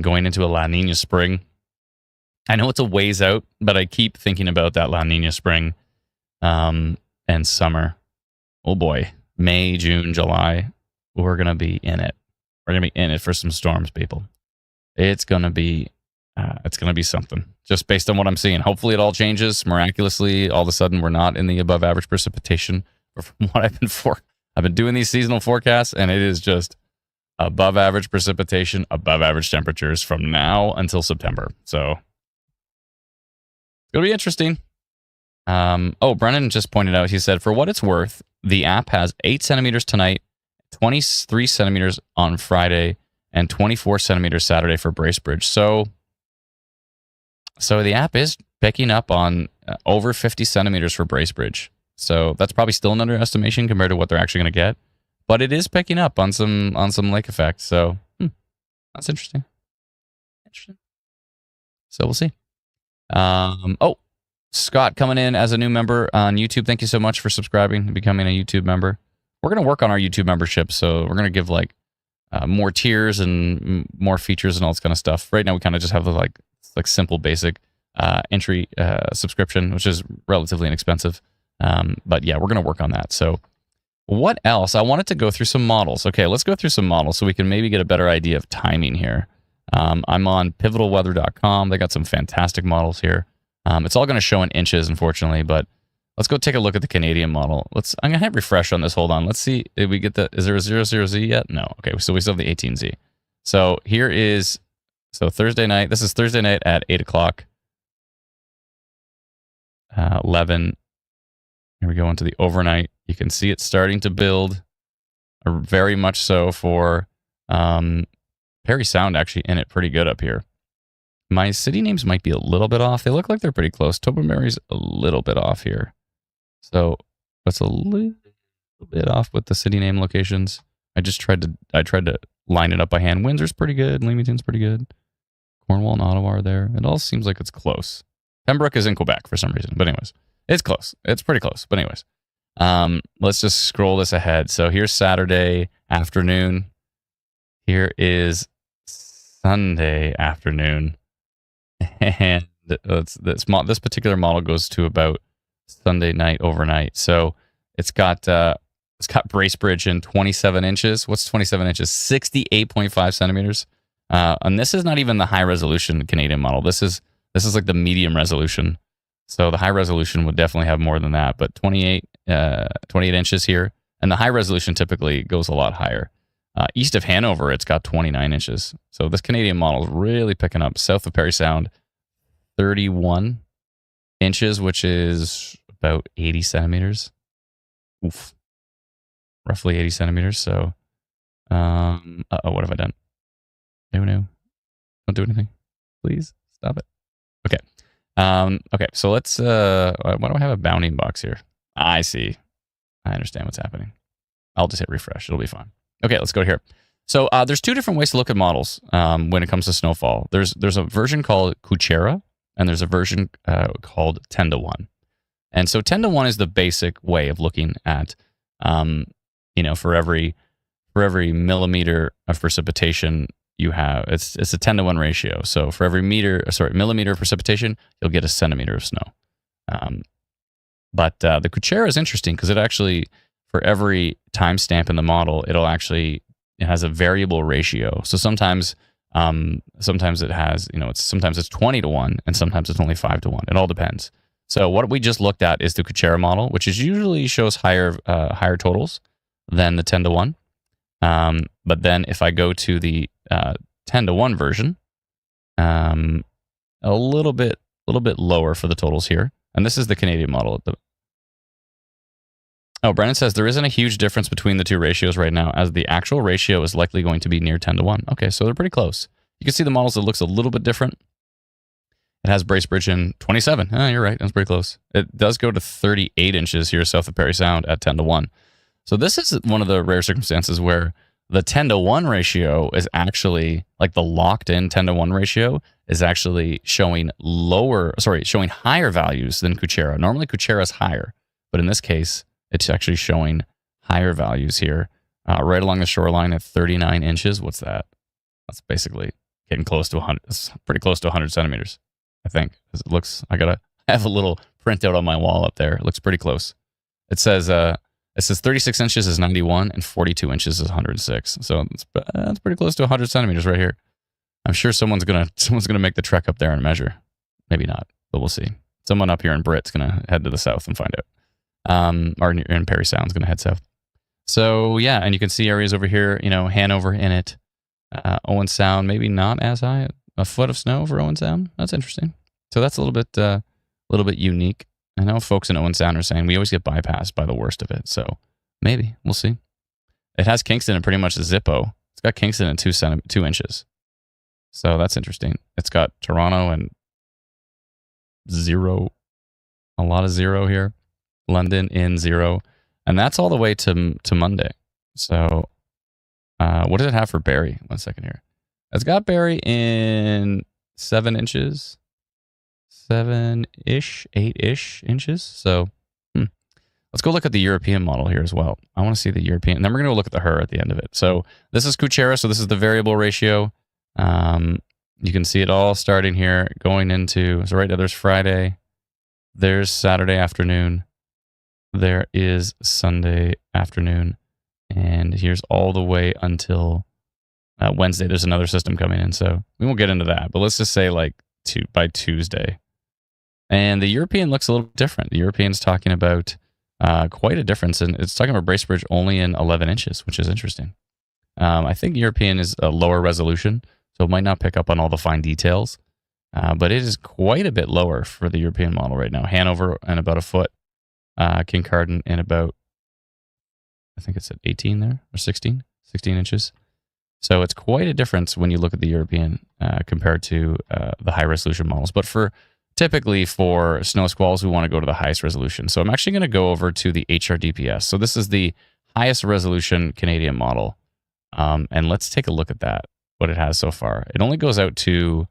going into a La Nina spring. I know it's a ways out, but I keep thinking about that La Nina spring and summer. Oh boy, May, June, July, we're going to be in it. We're gonna be in it for some storms, people. It's gonna be something. Just based on what I'm seeing. Hopefully, it all changes miraculously. All of a sudden, we're not in the above average precipitation. Or from what I've been doing these seasonal forecasts, and it is just above average precipitation, above average temperatures from now until September. So it's gonna be interesting. Brennan just pointed out. He said, for what it's worth, the app has 8 centimeters tonight, 23 centimeters on Friday, and 24 centimeters Saturday for Bracebridge. So the app is picking up on over 50 centimeters for Bracebridge. So that's probably still an underestimation compared to what they're actually going to get, but it is picking up on some lake effect. So that's interesting. So we'll see. Scott coming in as a new member on YouTube. Thank you so much for subscribing and becoming a YouTube member. We're going to work on our YouTube membership, so we're going to give like more tiers and more features and all this kind of stuff. Right now, we kind of just have the like simple, basic entry subscription, which is relatively inexpensive. But yeah, we're going to work on that. So what else? I wanted to go through some models. Okay, let's go through some models so we can maybe get a better idea of timing here. I'm on pivotalweather.com. They got some fantastic models here. It's all going to show in inches, unfortunately, but let's go take a look at the Canadian model. I'm going to hit refresh on this. Hold on. Let's see if we get is there a 00Z yet? No. Okay, so we still have the 18Z. So here is, Thursday night. This is Thursday night at 8 o'clock. 11. Here we go into the overnight. You can see it starting to build, very much so for Perry Sound, actually in it pretty good up here. My city names might be a little bit off. They look like they're pretty close. Tobermory's a little bit off here. So that's a little bit off with the city name locations. I tried to line it up by hand. Windsor's pretty good. Leamington's pretty good. Cornwall and Ottawa are there. It all seems like it's close. Pembroke is in Quebec for some reason. But anyways, it's close. It's pretty close. But anyways, let's just scroll this ahead. So here's Saturday afternoon. Here is Sunday afternoon. And this particular model goes to about Sunday night overnight. So it's got Bracebridge in 27 inches. What's 27 inches? 68.5 centimeters. And this is not even the high resolution Canadian model. This is like the medium resolution. So the high resolution would definitely have more than that, but 28 inches here. And the high resolution typically goes a lot higher. East of Hanover, it's got 29 inches. So this Canadian model is really picking up. South of Perry Sound, 31 inches, which is about 80 centimeters. Oof. Roughly 80 centimeters. So, what have I done? No. Don't do anything. Please stop it. Okay. Okay, so let's, why do I have a bounding box here? I see. I understand what's happening. I'll just hit refresh. It'll be fine. Okay, let's go here. So there's two different ways to look at models when it comes to snowfall. There's a version called Kuchera, and there's a version called 10 to 1. And so 10 to 1 is the basic way of looking at, for every millimeter of precipitation you have, it's a 10 to 1 ratio. So for every millimeter of precipitation, you'll get a centimeter of snow. But the Kuchera is interesting because it actually, for every timestamp in the model, it has a variable ratio. So sometimes it has, sometimes it's 20 to 1 and sometimes it's only 5 to 1. It all depends. So what we just looked at is the Kuchera model, which usually shows higher totals than the 10 to 1. But then if I go to the 10 to 1 version, a little bit lower for the totals here. And this is the Canadian model. Brennan says there isn't a huge difference between the two ratios right now, as the actual ratio is likely going to be near 10 to 1. Okay, so they're pretty close. You can see the models, it looks a little bit different. It has Bracebridge in 27. You're right, that's pretty close. It does go to 38 inches here south of Perry Sound at 10 to 1. So this is one of the rare circumstances where the 10 to 1 ratio is actually, like the locked in 10 to 1 ratio is actually showing higher values than Kuchera. Normally Kuchera is higher, but in this case, it's actually showing higher values here, right along the shoreline at 39 inches. What's that? That's basically getting close to 100. It's pretty close to 100 centimeters, I think. It looks, I have a little printout on my wall up there. It looks pretty close. It says It says 36 inches is 91 and 42 inches is 106. So that's pretty close to 100 centimeters right here. I'm sure someone's gonna make the trek up there and measure. Maybe not, but we'll see. Someone up here in Brit's gonna head to the south and find out. Or in Parry Sound's gonna head south. So yeah, and you can see areas over here. Hanover in it. Owen Sound maybe not as high. A foot of snow for Owen Sound. That's interesting. So that's a little bit unique. I know folks in Owen Sound are saying we always get bypassed by the worst of it. So maybe we'll see. It has Kingston in pretty much the Zippo. It's got Kingston in 2 inches. So that's interesting. It's got Toronto and 0, a lot of 0 here. London in 0, and that's all the way to Monday. So what does it have for Barrie? 1 second here. It's got Barrie in 7 inches. 7-ish, 8-ish inches. So let's go look at the European model here as well. I want to see the European, and then we're going to look at the HER at the end of it. So this is Kuchera, so this is the variable ratio. You can see it all starting here, going into, so right now there's Friday, there's Saturday afternoon, there is Sunday afternoon, and here's all the way until Wednesday. There's another system coming in, so we won't get into that, but let's just say like by Tuesday. And the European looks a little different. The European's talking about quite a difference, and it's talking about Bracebridge only in 11 inches, which is interesting. I think European is a lower resolution, so it might not pick up on all the fine details, but it is quite a bit lower for the European model right now. Hanover in about a foot, Kincardine in about, I think it's at 18 there, or 16 inches. So it's quite a difference when you look at the European compared to the high resolution models. But typically for snow squalls, we want to go to the highest resolution. So I'm actually going to go over to the HRDPS. So this is the highest resolution Canadian model. And let's take a look at that, what it has so far. It only goes out to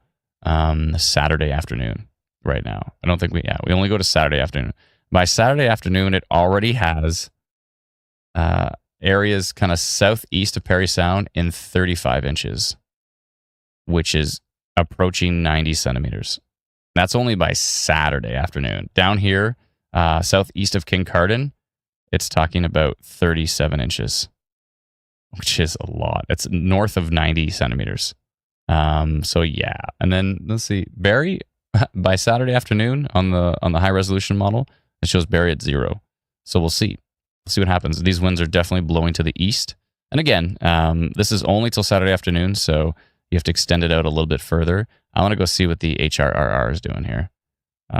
Saturday afternoon right now. I don't think we only go to Saturday afternoon. By Saturday afternoon, it already has areas kind of southeast of Parry Sound in 35 inches, which is approaching 90 centimeters. That's only by Saturday afternoon. Down here, southeast of Kincardine, it's talking about 37 inches, which is a lot. It's north of 90 centimeters. So yeah, and then let's see, Barrie by Saturday afternoon on the high resolution model, it shows Barrie at 0. So we'll see. We'll see what happens. These winds are definitely blowing to the east. And again, this is only till Saturday afternoon, so you have to extend it out a little bit further. I want to go see what the HRRR is doing here.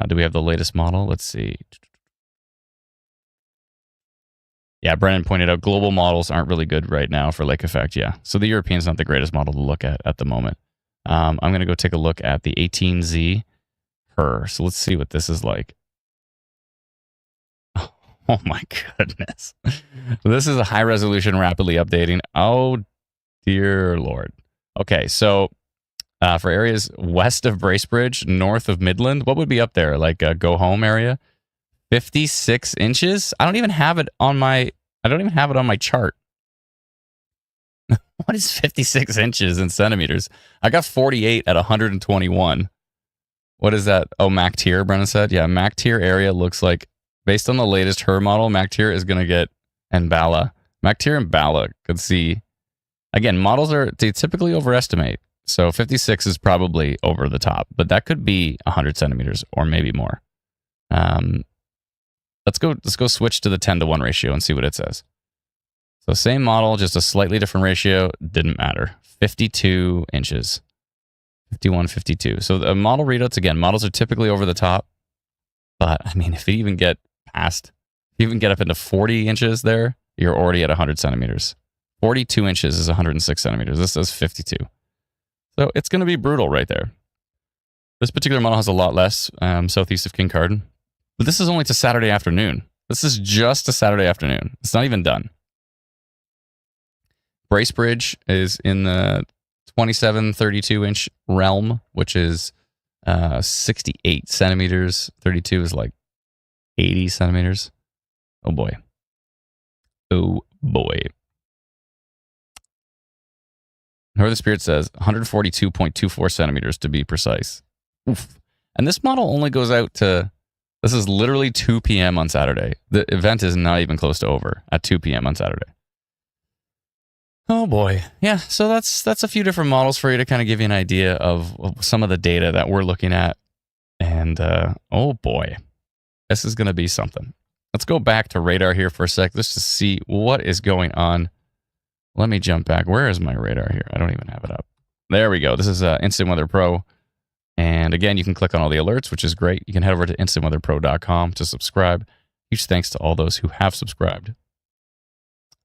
Do we have the latest model? Let's see. Yeah, Brennan pointed out global models aren't really good right now for lake effect. Yeah, so the European's not the greatest model to look at the moment. I'm going to go take a look at the 18Z HER. So let's see what this is like. Oh my goodness. This is a high resolution, rapidly updating. Oh dear Lord. Okay, so for areas west of Bracebridge, north of Midland, what would be up there? Like a go home area? 56 inches? I don't even have it on my chart. What is 56 inches in centimeters? I got 48 at 121. What is that? Oh, Mac Tier, Brennan said. Yeah, Mac Tier area looks like, based on the latest HER model, Mac Tier is going to get, and Bala. Mac Tier and Bala could see. Again, models they typically overestimate. So 56 is probably over the top, but that could be 100 centimeters or maybe more. Let's go switch to the 10-to-1 ratio and see what it says. So same model, just a slightly different ratio. Didn't matter. 52 inches. 51, 52. So the model readouts, again, models are typically over the top. But, I mean, if you even get up into 40 inches there, you're already at 100 centimeters. 42 inches is 106 centimeters. This says 52. So it's going to be brutal right there. This particular model has a lot less southeast of Kincardine. But this is only to Saturday afternoon. This is just a Saturday afternoon. It's not even done. Bracebridge is in the 27, 32 inch realm, which is 68 centimeters. 32 is like 80 centimeters. Oh boy. Oh boy. Northern Spirit says 142.24 centimeters to be precise. Oof. And this model only goes out to This is literally 2 p.m. on Saturday. The event is not even close to over at 2 p.m. on Saturday. Oh boy. Yeah, so that's a few different models for you to kind of give you an idea of some of the data that we're looking at. And oh boy, this is going to be something. Let's go back to radar here for a sec. Let's just see what is going on. Let me jump back. Where is my radar here? I don't even have it up. There we go. This is Instant Weather Pro. And again, you can click on all the alerts, which is great. You can head over to instantweatherpro.com to subscribe. Huge thanks to all those who have subscribed.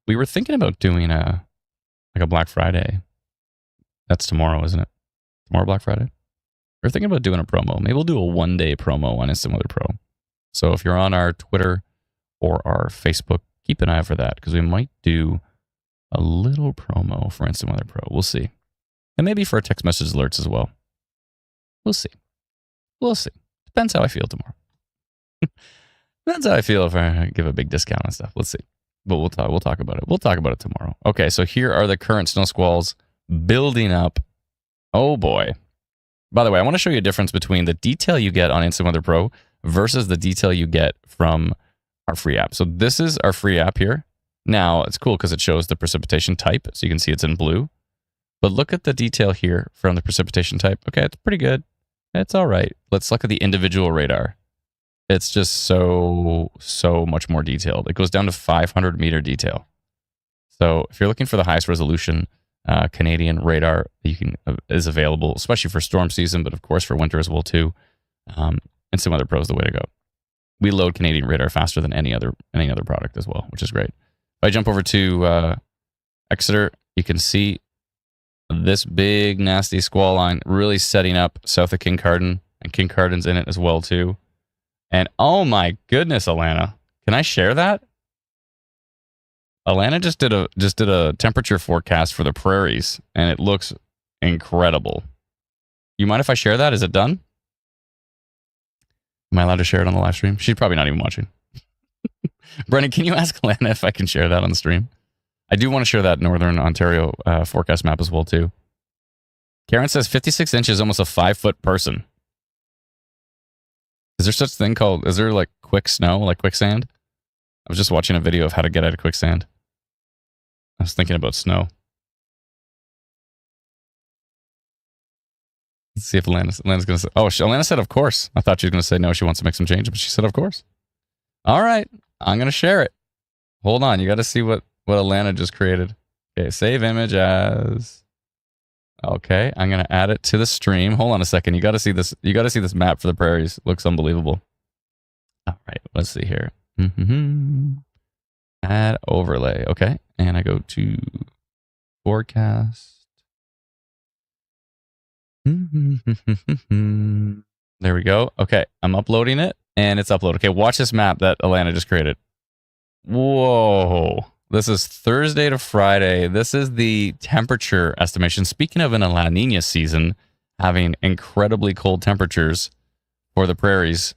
We were thinking about doing a Black Friday. That's tomorrow, isn't it? Tomorrow, Black Friday? We're thinking about doing a promo. Maybe we'll do a one-day promo on Instant Weather Pro. So if you're on our Twitter or our Facebook, keep an eye out for that, because we might do a little promo for Instant Weather Pro. We'll see. And maybe for text message alerts as well. We'll see. We'll see. Depends how I feel tomorrow. Depends how I feel if I give a big discount and stuff. Let's see. But we'll talk about it. We'll talk about it tomorrow. Okay, so here are the current snow squalls building up. Oh boy. By the way, I want to show you a difference between the detail you get on Instant Weather Pro versus the detail you get from our free app. So this is our free app here. Now, it's cool because it shows the precipitation type, so you can see it's in blue. But look at the detail here from the precipitation type. Okay, it's pretty good. It's all right. Let's look at the individual radar. It's just so much more detailed. It goes down to 500 meter detail. So if you're looking for the highest resolution Canadian radar, is available, especially for storm season, but of course for winter as well too. Instant Weather Pro is the way to go. We load Canadian radar faster than any other product as well, which is great. If I jump over to Exeter, you can see this big nasty squall line really setting up south of Kincardine, and Kincardine's in it as well too. And oh my goodness, Alana, can I share that? Alana just did a temperature forecast for the prairies, and it looks incredible. You mind if I share that? Is it done? Am I allowed to share it on the live stream? She's probably not even watching. Brennan, can you ask Alana if I can share that on the stream? I do want to share that Northern Ontario forecast map as well too. Karen says 56 inches, almost a 5-foot person. Is there such a thing called, is there like quick snow, like quicksand? I was just watching a video of how to get out of quicksand. I was thinking about snow. Let's see if Alana's going to say, oh, Alana said of course. I thought she was going to say no, she wants to make some changes, but she said of course. All right, I'm going to share it. Hold on, you got to see what Alana just created. Okay, save image as... Okay, I'm going to add it to the stream. Hold on a second. You got to see this. You got to see this map for the prairies. It looks unbelievable. All right, let's see here. Add overlay. Okay, and I go to forecast. There we go. Okay, I'm uploading it, and it's uploaded. Okay, watch this map that Alana just created. Whoa. This is Thursday to Friday. This is the temperature estimation. Speaking of in a La Nina season, having incredibly cold temperatures for the prairies,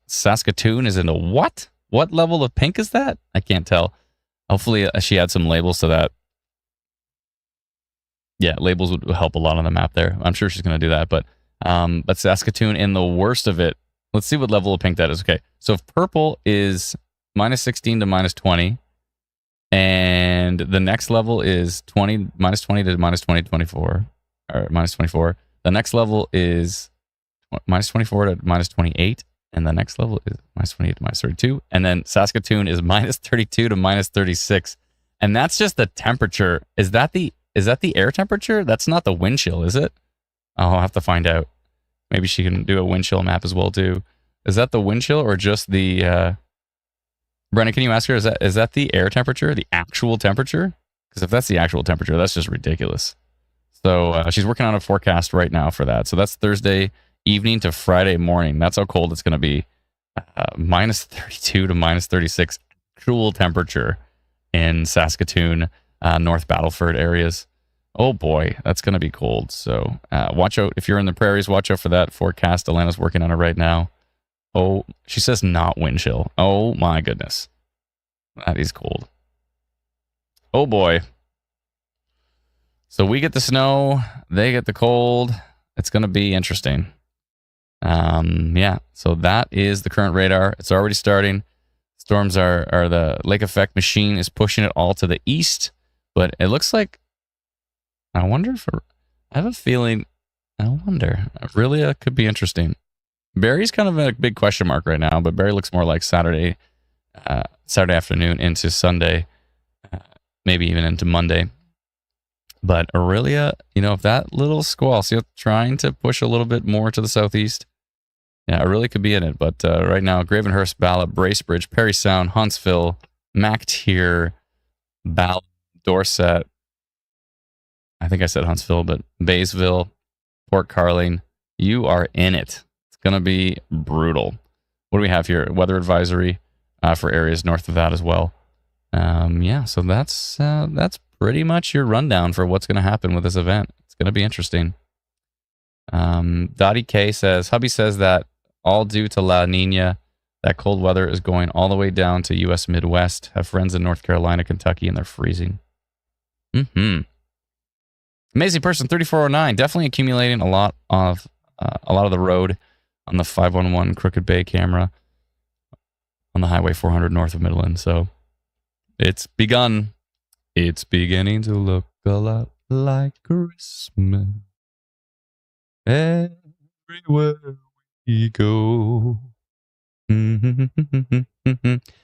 Saskatoon is into what? What level of pink is that? I can't tell. Hopefully she had some labels so that, yeah, labels would help a lot on the map there. I'm sure she's going to do that. But Saskatoon in the worst of it, let's see what level of pink that is. Okay, so if purple is minus 16 to minus 20, and the next level is minus 20 to minus 24, or minus 24. The next level is minus 24 to minus 28, and the next level is minus 28 to minus 32, and then Saskatoon is minus 32 to minus 36, and that's just the temperature. Is that the air temperature? That's not the wind chill, is it? I'll have to find out. Maybe she can do a wind chill map as well too. Is that the wind chill or just the Brennan, can you ask her, is that the air temperature, the actual temperature? Because if that's the actual temperature, that's just ridiculous. So she's working on a forecast right now for that. So that's Thursday evening to Friday morning. That's how cold it's going to be. Minus 32 to minus 36 actual temperature in Saskatoon, North Battleford areas. Oh boy, that's going to be cold. So watch out. If you're in the prairies, watch out for that forecast. Alana's working on it right now. Oh, she says not wind chill. Oh my goodness. That is cold. Oh boy. So we get the snow, they get the cold. It's going to be interesting. Yeah, so that is the current radar. It's already starting. Storms are the lake effect machine is pushing it all to the east, but it looks like, I wonder if, I have a feeling, I wonder, really, could be interesting. Barry's kind of a big question mark right now, but Barry looks more like Saturday afternoon into Sunday, maybe even into Monday. But Aurelia, if that little squall, see, trying to push a little bit more to the southeast, yeah, Aurelia could be in it. But right now, Gravenhurst, Ballot, Bracebridge, Perry Sound, Huntsville, MacTier, Ballot, Dorset. I think I said Huntsville, but Baysville, Port Carling, you are in it. It's going to be brutal. What do we have here? Weather advisory for areas north of that as well. Yeah, so that's pretty much your rundown for what's going to happen with this event. It's going to be interesting. Dottie K says, hubby says that all due to La Nina, that cold weather is going all the way down to U.S. Midwest. Have friends in North Carolina, Kentucky, and they're freezing. Amazing person 3409, definitely accumulating a lot of the road on the 511 Crooked Bay camera on the Highway 400 north of Midland. So it's begun. It's beginning to look a lot like Christmas everywhere we go.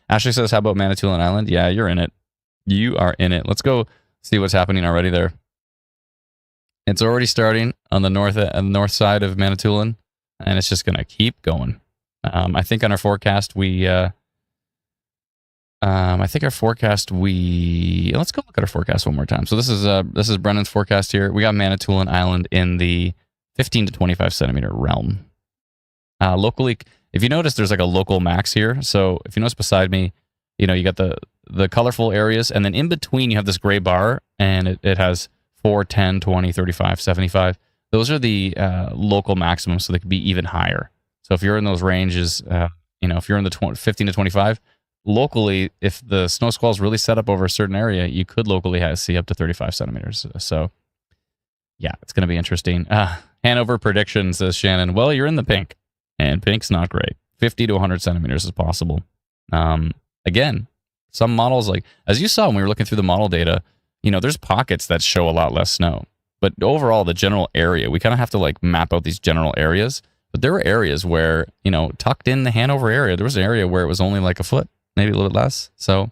Ashley says, how about Manitoulin Island? Yeah, you're in it. You are in it. Let's go see what's happening already there. It's already starting on the north side of Manitoulin, and it's just going to keep going. I think on our forecast, let's go look at our forecast one more time. So this is Brennan's forecast here. We got Manitoulin Island in the 15 to 25 centimeter realm. Locally, if you notice, there's like a local max here. So if you notice beside me, you got the colorful areas, and then in between you have this gray bar, and it has 4, 10, 20, 35, 75. Those are the local maximums, so they could be even higher. So if you're in those ranges, if you're in the 15 to 25, locally, if the snow squall is really set up over a certain area, you could locally see up to 35 centimeters. So yeah, it's going to be interesting. Hanover prediction, says Shannon. Well, you're in the pink, and pink's not great. 50 to 100 centimeters is possible. Again, some models, like as you saw when we were looking through the model data, there's pockets that show a lot less snow. But overall, the general area, we kind of have to like map out these general areas. But there were areas where, tucked in the Hanover area, there was an area where it was only like a foot, maybe a little bit less. So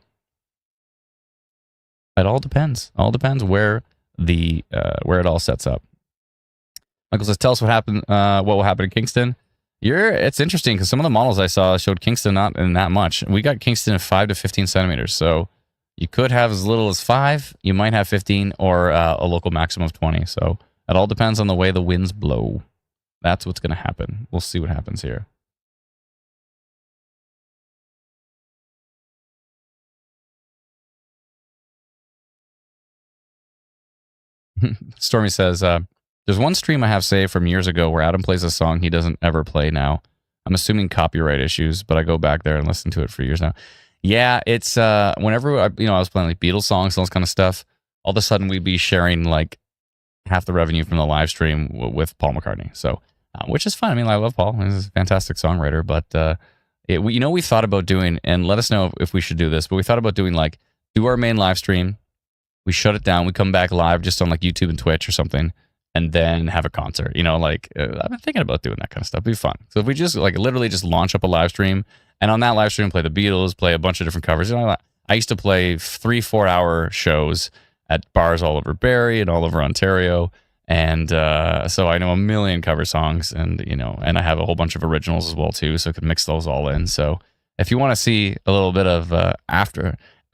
it all depends. All depends where where it all sets up. Michael says, tell us what happened. What will happen in Kingston? It's interesting because some of the models I saw showed Kingston not in that much. We got Kingston at 5 to 15 centimeters. So you could have as little as 5. You might have 15 or a local maximum of 20. So it all depends on the way the winds blow. That's what's going to happen. We'll see what happens here. Stormy says, there's one stream I have saved from years ago where Adam plays a song he doesn't ever play now. I'm assuming copyright issues, but I go back there and listen to it for years now. Yeah, it's whenever I was playing like Beatles songs and all this kind of stuff, all of a sudden we'd be sharing like half the revenue from the live stream with Paul McCartney. So, which is fine. I mean, I love Paul. He's a fantastic songwriter, but we thought about doing, and let us know if we should do this, but we thought about doing like, do our main live stream, we shut it down, we come back live just on like YouTube and Twitch or something, and then have a concert. I've been thinking about doing that kind of stuff. It'd be fun. So if we just like literally just launch up a live stream, and on that live stream play the Beatles, play a bunch of different covers. I used to play 3-4 hour shows at bars all over Barrie and all over Ontario, and so I know a million cover songs, and and I have a whole bunch of originals as well too, so I could mix those all in. So if you want to see a little bit of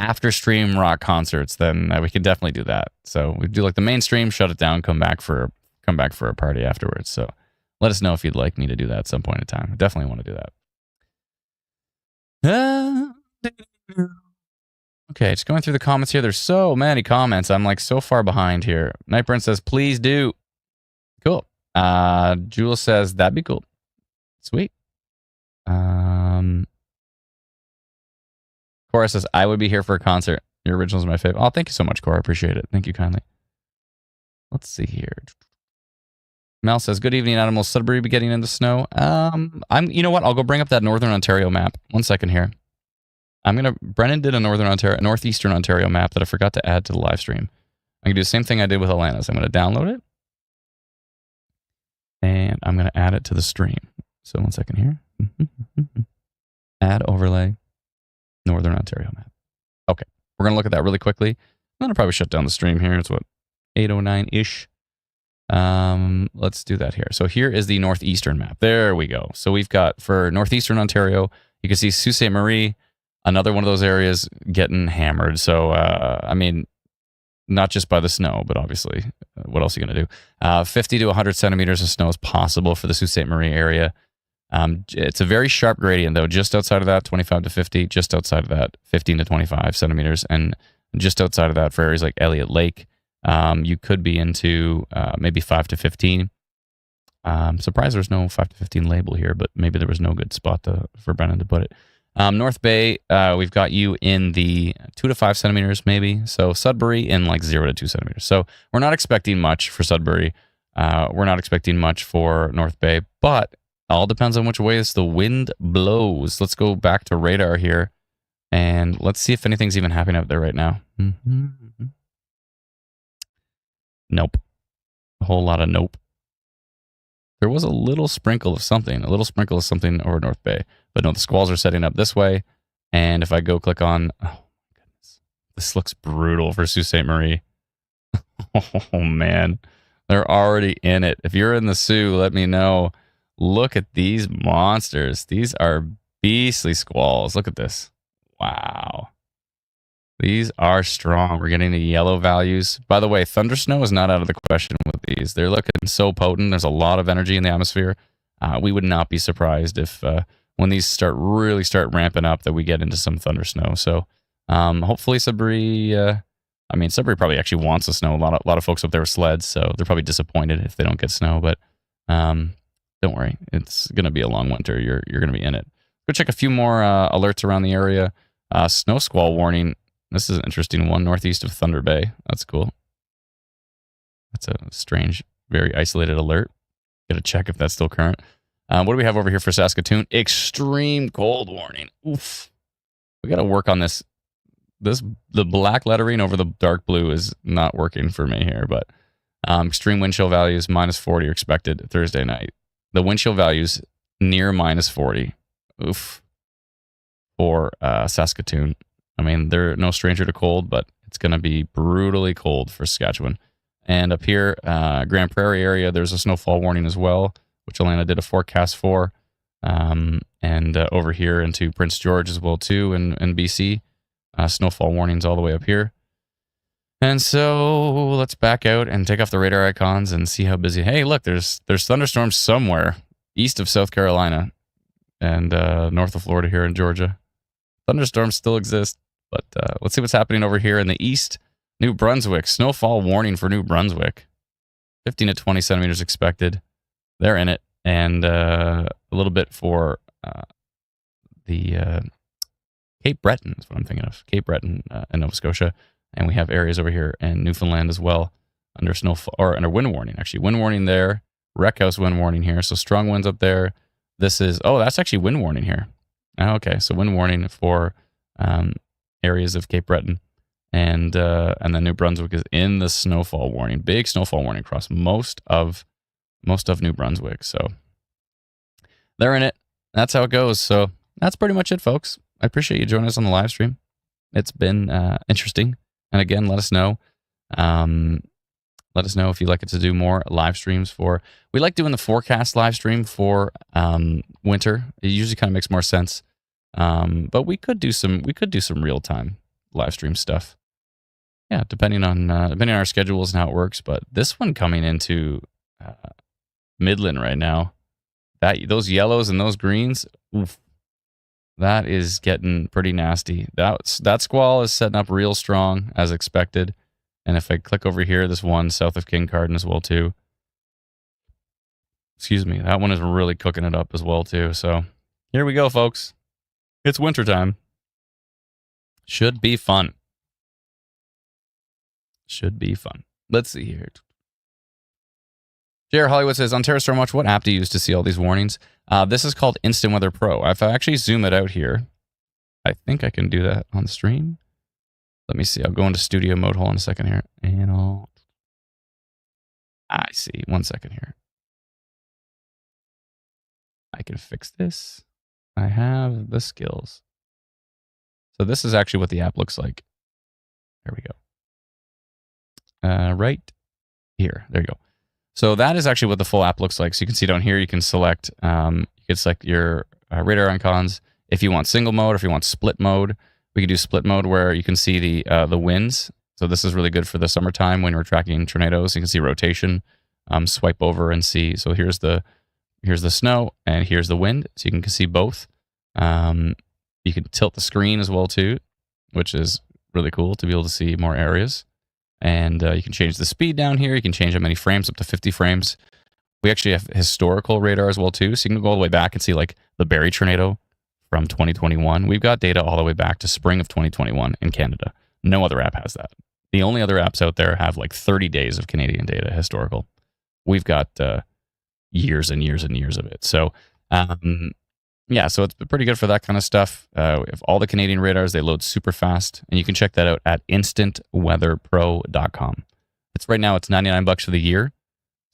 after stream rock concerts, then we can definitely do that. So we do like the mainstream, shut it down, come back for a party afterwards. So let us know if you'd like me to do that at some point in time. I definitely want to do that. Okay, just going through the comments here. There's so many comments. I'm like so far behind here. Nightburn says, please do. Cool. Jules says, that'd be cool. Sweet. Cora says, I would be here for a concert. Your original is my favorite. Oh, thank you so much, Cora. I appreciate it. Thank you kindly. Let's see here. Mel says, good evening, Adam. Will Sudbury be getting into snow? You know what? I'll go bring up that Northern Ontario map. 1 second here. Brennan did a Northeastern Ontario map that I forgot to add to the live stream. I'm going to do the same thing I did with Atlantis. I'm going to download it. And I'm going to add it to the stream. So 1 second here. Add overlay, Northern Ontario map. Okay. We're going to look at that really quickly. I'm going to probably shut down the stream here. It's what, 8:09-ish. Let's do that here. So here is the Northeastern map. There we go. So we've got, for Northeastern Ontario, you can see Sault Ste. Marie, another one of those areas getting hammered. So, I mean, not just by the snow, but obviously, what else are you going to do? 50 to 100 centimeters of snow is possible for the Sault Ste. Marie area. It's a very sharp gradient, though. Just outside of that, 25 to 50. Just outside of that, 15 to 25 centimeters. And just outside of that, for areas like Elliott Lake, you could be into maybe 5 to 15. Surprised there's no 5 to 15 label here, but maybe there was no good spot for Brennan to put it. North Bay, we've got you in the 2 to 5 centimeters, maybe. So Sudbury in like 0 to 2 centimeters. So we're not expecting much for Sudbury. We're not expecting much for North Bay, but all depends on which way the wind blows. Let's go back to radar here, and let's see if anything's even happening up there right now. Nope. A whole lot of nope. There was a little sprinkle of something over North Bay. But no, the squalls are setting up this way. And if I go click on, oh my goodness, this looks brutal for Sault Ste. Marie. Oh man, they're already in it. If you're in the Sioux, let me know. Look at these monsters. These are beastly squalls. Look at this. Wow. These are strong. We're getting the yellow values. By the way, thunder snow is not out of the question with these. They're looking so potent. There's a lot of energy in the atmosphere. We would not be surprised if when these really start ramping up that we get into some thunder snow. So hopefully Sudbury, Sudbury probably actually wants the snow. A lot of folks up there with sleds, so they're probably disappointed if they don't get snow. But don't worry. It's going to be a long winter. You're going to be in it. Go check a few more alerts around the area. Snow squall warning. This is an interesting one, northeast of Thunder Bay. That's cool. That's a strange, very isolated alert. Got to check if that's still current. What do we have over here for Saskatoon? Extreme cold warning. Oof. We got to work on this. The black lettering over the dark blue is not working for me here, but extreme wind chill values, -40 are expected Thursday night. The wind chill values near -40. Oof. For Saskatoon. I mean, they're no stranger to cold, but it's going to be brutally cold for Saskatchewan. And up here, Grand Prairie area, there's a snowfall warning as well, which Alana did a forecast for. And over here into Prince George as well, too, in BC. Snowfall warnings all the way up here. And so let's back out and take off the radar icons and see how busy. Hey, look, there's thunderstorms somewhere east of South Carolina and north of Florida here in Georgia. Thunderstorms still exist. But let's see what's happening over here in the east. New Brunswick. Snowfall warning for New Brunswick. 15 to 20 centimeters expected. They're in it. And a little bit for the Cape Breton is what I'm thinking of. Cape Breton in Nova Scotia. And we have areas over here in Newfoundland as well under snowfall or under wind warning. Actually, wind warning there. Wreck house wind warning here. So strong winds up there. This is, that's actually wind warning here. Okay, so wind warning for areas of Cape Breton, and then New Brunswick is in the snowfall warning. Big snowfall warning across most of New Brunswick. So they're in it. That's how it goes. So that's pretty much it, folks. I appreciate you joining us on the live stream. It's been interesting. And again, let us know. Let us know if you'd like us to do more live streams for. We like doing the forecast live stream for winter. It usually kind of makes more sense. But we could do some real time live stream stuff. Yeah, depending on our schedules and how it works. But this one coming into Midland right now, those yellows and those greens, oof, that is getting pretty nasty. That squall is setting up real strong as expected. And if I click over here, this one south of King Carden as well too. Excuse me, that one is really cooking it up as well too. So here we go, folks. It's wintertime. Should be fun. Should be fun. Let's see here. JR Hollywood says, on Terra Storm Watch, what app do you use to see all these warnings? This is called Instant Weather Pro. If I actually zoom it out here, I think I can do that on the stream. Let me see. I'll go into studio mode. Hold on a second here. And I see. 1 second here. I can fix this. I have the skills. So this is actually what the app looks like. There we go. Right here. There you go. So that is actually what the full app looks like. So you can see down here, you can select your radar icons. If you want single mode or if you want split mode, we can do split mode where you can see the winds. So this is really good for the summertime when we're tracking tornadoes. You can see rotation. Swipe over and see. So here's the snow and here's the wind. So you can see both. You can tilt the screen as well too, which is really cool to be able to see more areas. And you can change the speed down here. You can change how many frames, up to 50 frames. We actually have historical radar as well too. So you can go all the way back and see like the Barrie tornado from 2021. We've got data all the way back to spring of 2021 in Canada. No other app has that. The only other apps out there have like 30 days of Canadian data historical. We've got years and years and years of it. So yeah, so it's pretty good for that kind of stuff. We have all the Canadian radars. They load super fast. And you can check that out at instantweatherpro.com. Right now, it's $99 for the year.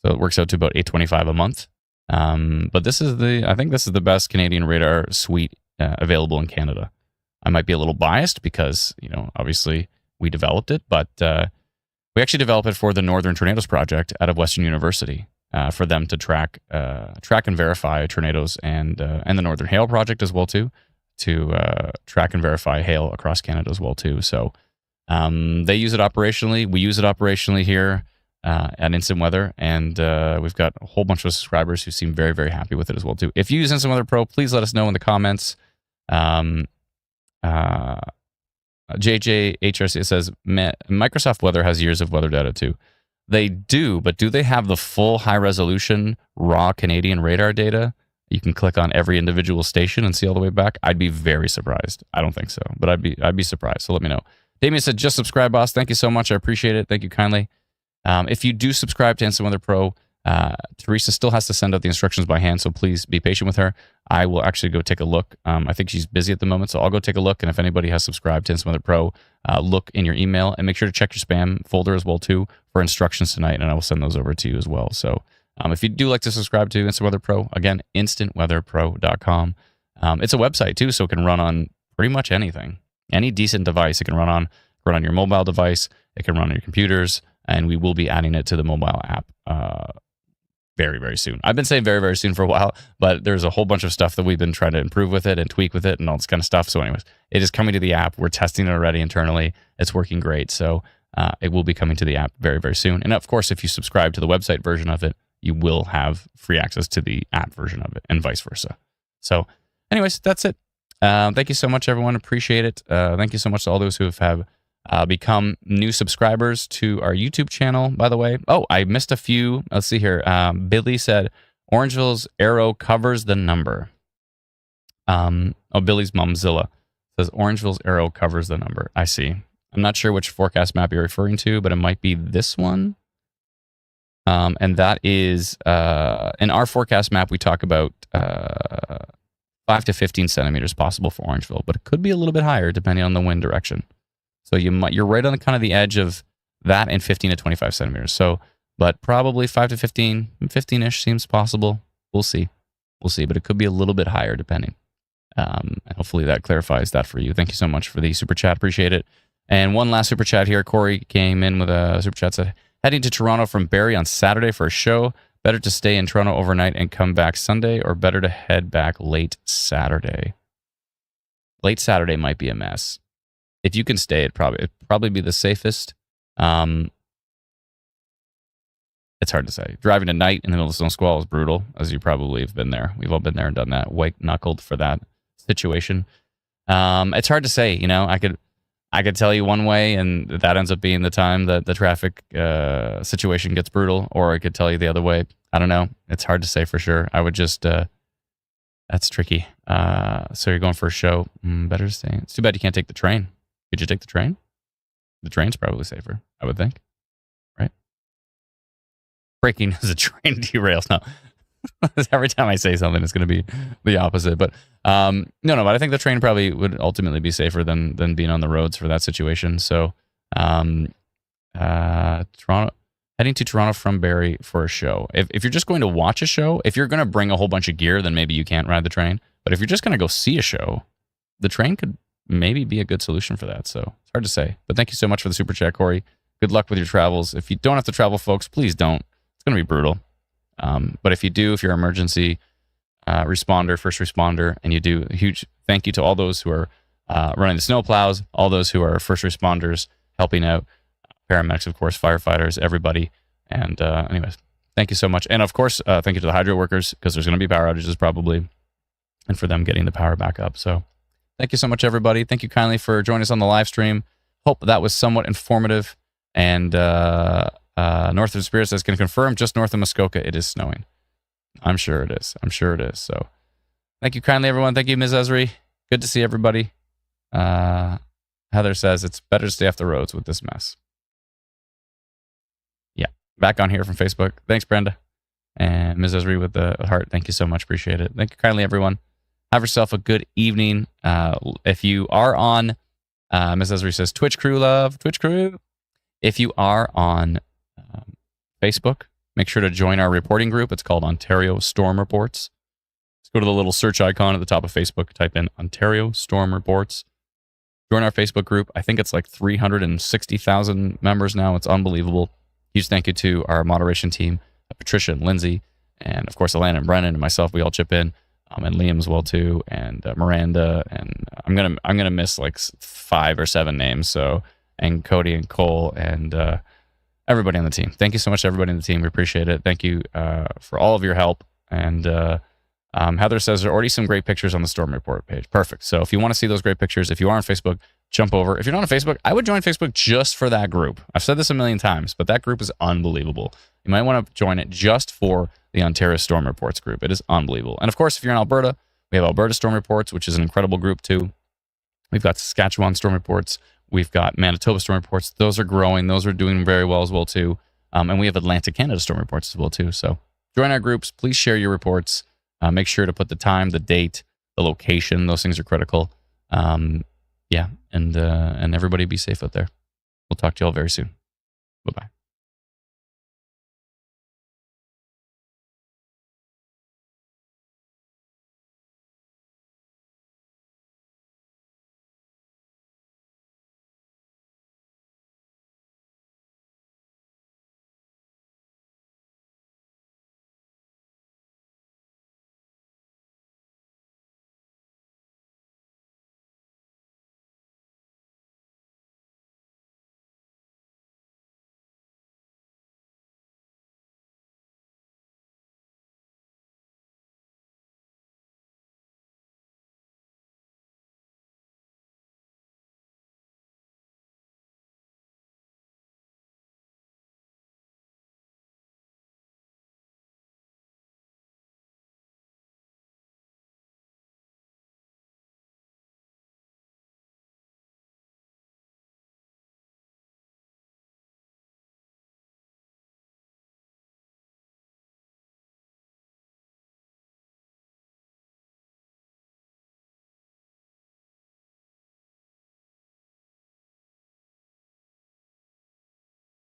So it works out to about $825 a month. But I think this is the best Canadian radar suite available in Canada. I might be a little biased because, obviously we developed it, but we actually developed it for the Northern Tornadoes Project out of Western University. For them to track and verify tornadoes and the Northern Hail Project as well too, to track and verify hail across Canada as well too. So they use it operationally. We use it operationally here at Instant Weather, and we've got a whole bunch of subscribers who seem very, very happy with it as well too. If you use Instant Weather Pro, please let us know in the comments. JJHRC says Microsoft Weather has years of weather data too. They do, but do they have the full high-resolution, raw Canadian radar data? You can click on every individual station and see all the way back. I'd be very surprised. I don't think so, but I'd be surprised. So let me know. Damien said, just subscribe, boss. Thank you so much. I appreciate it. Thank you kindly. If you do subscribe to Instant Weather Pro, Teresa still has to send out the instructions by hand, so please be patient with her. I will actually go take a look. I think she's busy at the moment, so I'll go take a look. And if anybody has subscribed to Instant Weather Pro, look in your email and make sure to check your spam folder as well too for instructions tonight, and I will send those over to you as well. So if you do like to subscribe to Instant Weather Pro, again, instantweatherpro.com. It's a website too, so it can run on pretty much anything, any decent device. It can run on your mobile device. It can run on your computers, and we will be adding it to the mobile app very, very soon. I've been saying very, very soon for a while, but there's a whole bunch of stuff that we've been trying to improve with it and tweak with it and all this kind of stuff. So anyways, it is coming to the app. We're testing it already internally. It's working great. So it will be coming to the app very, very soon. And of course, if you subscribe to the website version of it, you will have free access to the app version of it and vice versa. So anyways, that's it. Thank you so much, everyone. Appreciate it. Thank you so much to all those who have become new subscribers to our YouTube channel, by the way. Oh, I missed a few. Let's see here. Billy said, Orangeville's arrow covers the number. Billy's Momzilla says, Orangeville's arrow covers the number. I see. I'm not sure which forecast map you're referring to, but it might be this one. And that is, in our forecast map, we talk about 5 to 15 centimeters possible for Orangeville, but it could be a little bit higher depending on the wind direction. So you're right on the kind of the edge of that and 15 to 25 centimeters. So, but probably 5 to 15, 15-ish seems possible. We'll see. But it could be a little bit higher depending. And hopefully that clarifies that for you. Thank you so much for the super chat. Appreciate it. And one last super chat here. Corey came in with a super chat, said, heading to Toronto from Barrie on Saturday for a show. Better to stay in Toronto overnight and come back Sunday, or better to head back late Saturday? Late Saturday might be a mess. If you can stay, it'd probably be the safest. It's hard to say. Driving at night in the middle of Snow Squall is brutal, as you probably have been there. We've all been there and done that. White-knuckled for that situation. It's hard to say. I could tell you one way, and that ends up being the time that the traffic situation gets brutal, or I could tell you the other way. I don't know. It's hard to say for sure. I would just... that's tricky. So you're going for a show. Better to stay. It's too bad you can't take the train. Could you take the train? The train's probably safer, I would think. Right? breaking news, a train derails. No, every time I say something, it's going to be the opposite. But no, but I think the train probably would ultimately be safer than being on the roads for that situation. So, Toronto, heading to Toronto from Barrie for a show. If you're just going to watch a show, if you're going to bring a whole bunch of gear, then maybe you can't ride the train. But if you're just going to go see a show, the train could maybe be a good solution for that. So it's hard to say. But thank you so much for the super chat, Corey. Good luck with your travels. If you don't have to travel, folks, please don't. It's going to be brutal. But if you do, if you're an emergency responder, first responder, and you do, a huge thank you to all those who are running the snow plows, all those who are first responders helping out, paramedics, of course, firefighters, everybody. And anyways, thank you so much. And of course, thank you to the hydro workers, because there's going to be power outages probably, and for them getting the power back up. So thank you so much, everybody. Thank you kindly for joining us on the live stream. Hope that was somewhat informative. And North of Spirit says, can confirm just north of Muskoka, it is snowing. I'm sure it is. I'm sure it is. So thank you kindly, everyone. Thank you, Ms. Esri. Good to see everybody. Heather says, it's better to stay off the roads with this mess. Yeah. Back on here from Facebook. Thanks, Brenda. And Ms. Esri with the heart. Thank you so much. Appreciate it. Thank you kindly, everyone. Have yourself a good evening. If you are on, Ms. Esri says, Twitch crew love. Twitch crew. If you are on Facebook, make sure to join our reporting group. It's called Ontario Storm Reports. Just go to the little search icon at the top of Facebook, type in Ontario Storm Reports. Join our Facebook group. I think it's like 360,000 members now. It's unbelievable. Huge thank you to our moderation team, Patricia and Lindsay, and of course, Alana and Brennan and myself. We all chip in, and Liam as well too, and Miranda. And I'm gonna miss like 5 or 7 names. So. And Cody and Cole and everybody on the team. Thank you so much to everybody on the team. We appreciate it. Thank you for all of your help. And Heather says there are already some great pictures on the Storm Report page. Perfect. So if you want to see those great pictures, if you are on Facebook, jump over. If you're not on Facebook, I would join Facebook just for that group. I've said this a million times, but that group is unbelievable. You might want to join it just for the Ontario Storm Reports group. It is unbelievable. And of course, if you're in Alberta, we have Alberta Storm Reports, which is an incredible group too. We've got Saskatchewan Storm Reports. We've got Manitoba Storm Reports. Those are growing. Those are doing very well as well, too. And we have Atlantic Canada Storm Reports as well, too. So join our groups. Please share your reports. Make sure to put the time, the date, the location. Those things are critical. Yeah, and everybody be safe out there. We'll talk to you all very soon. Bye-bye.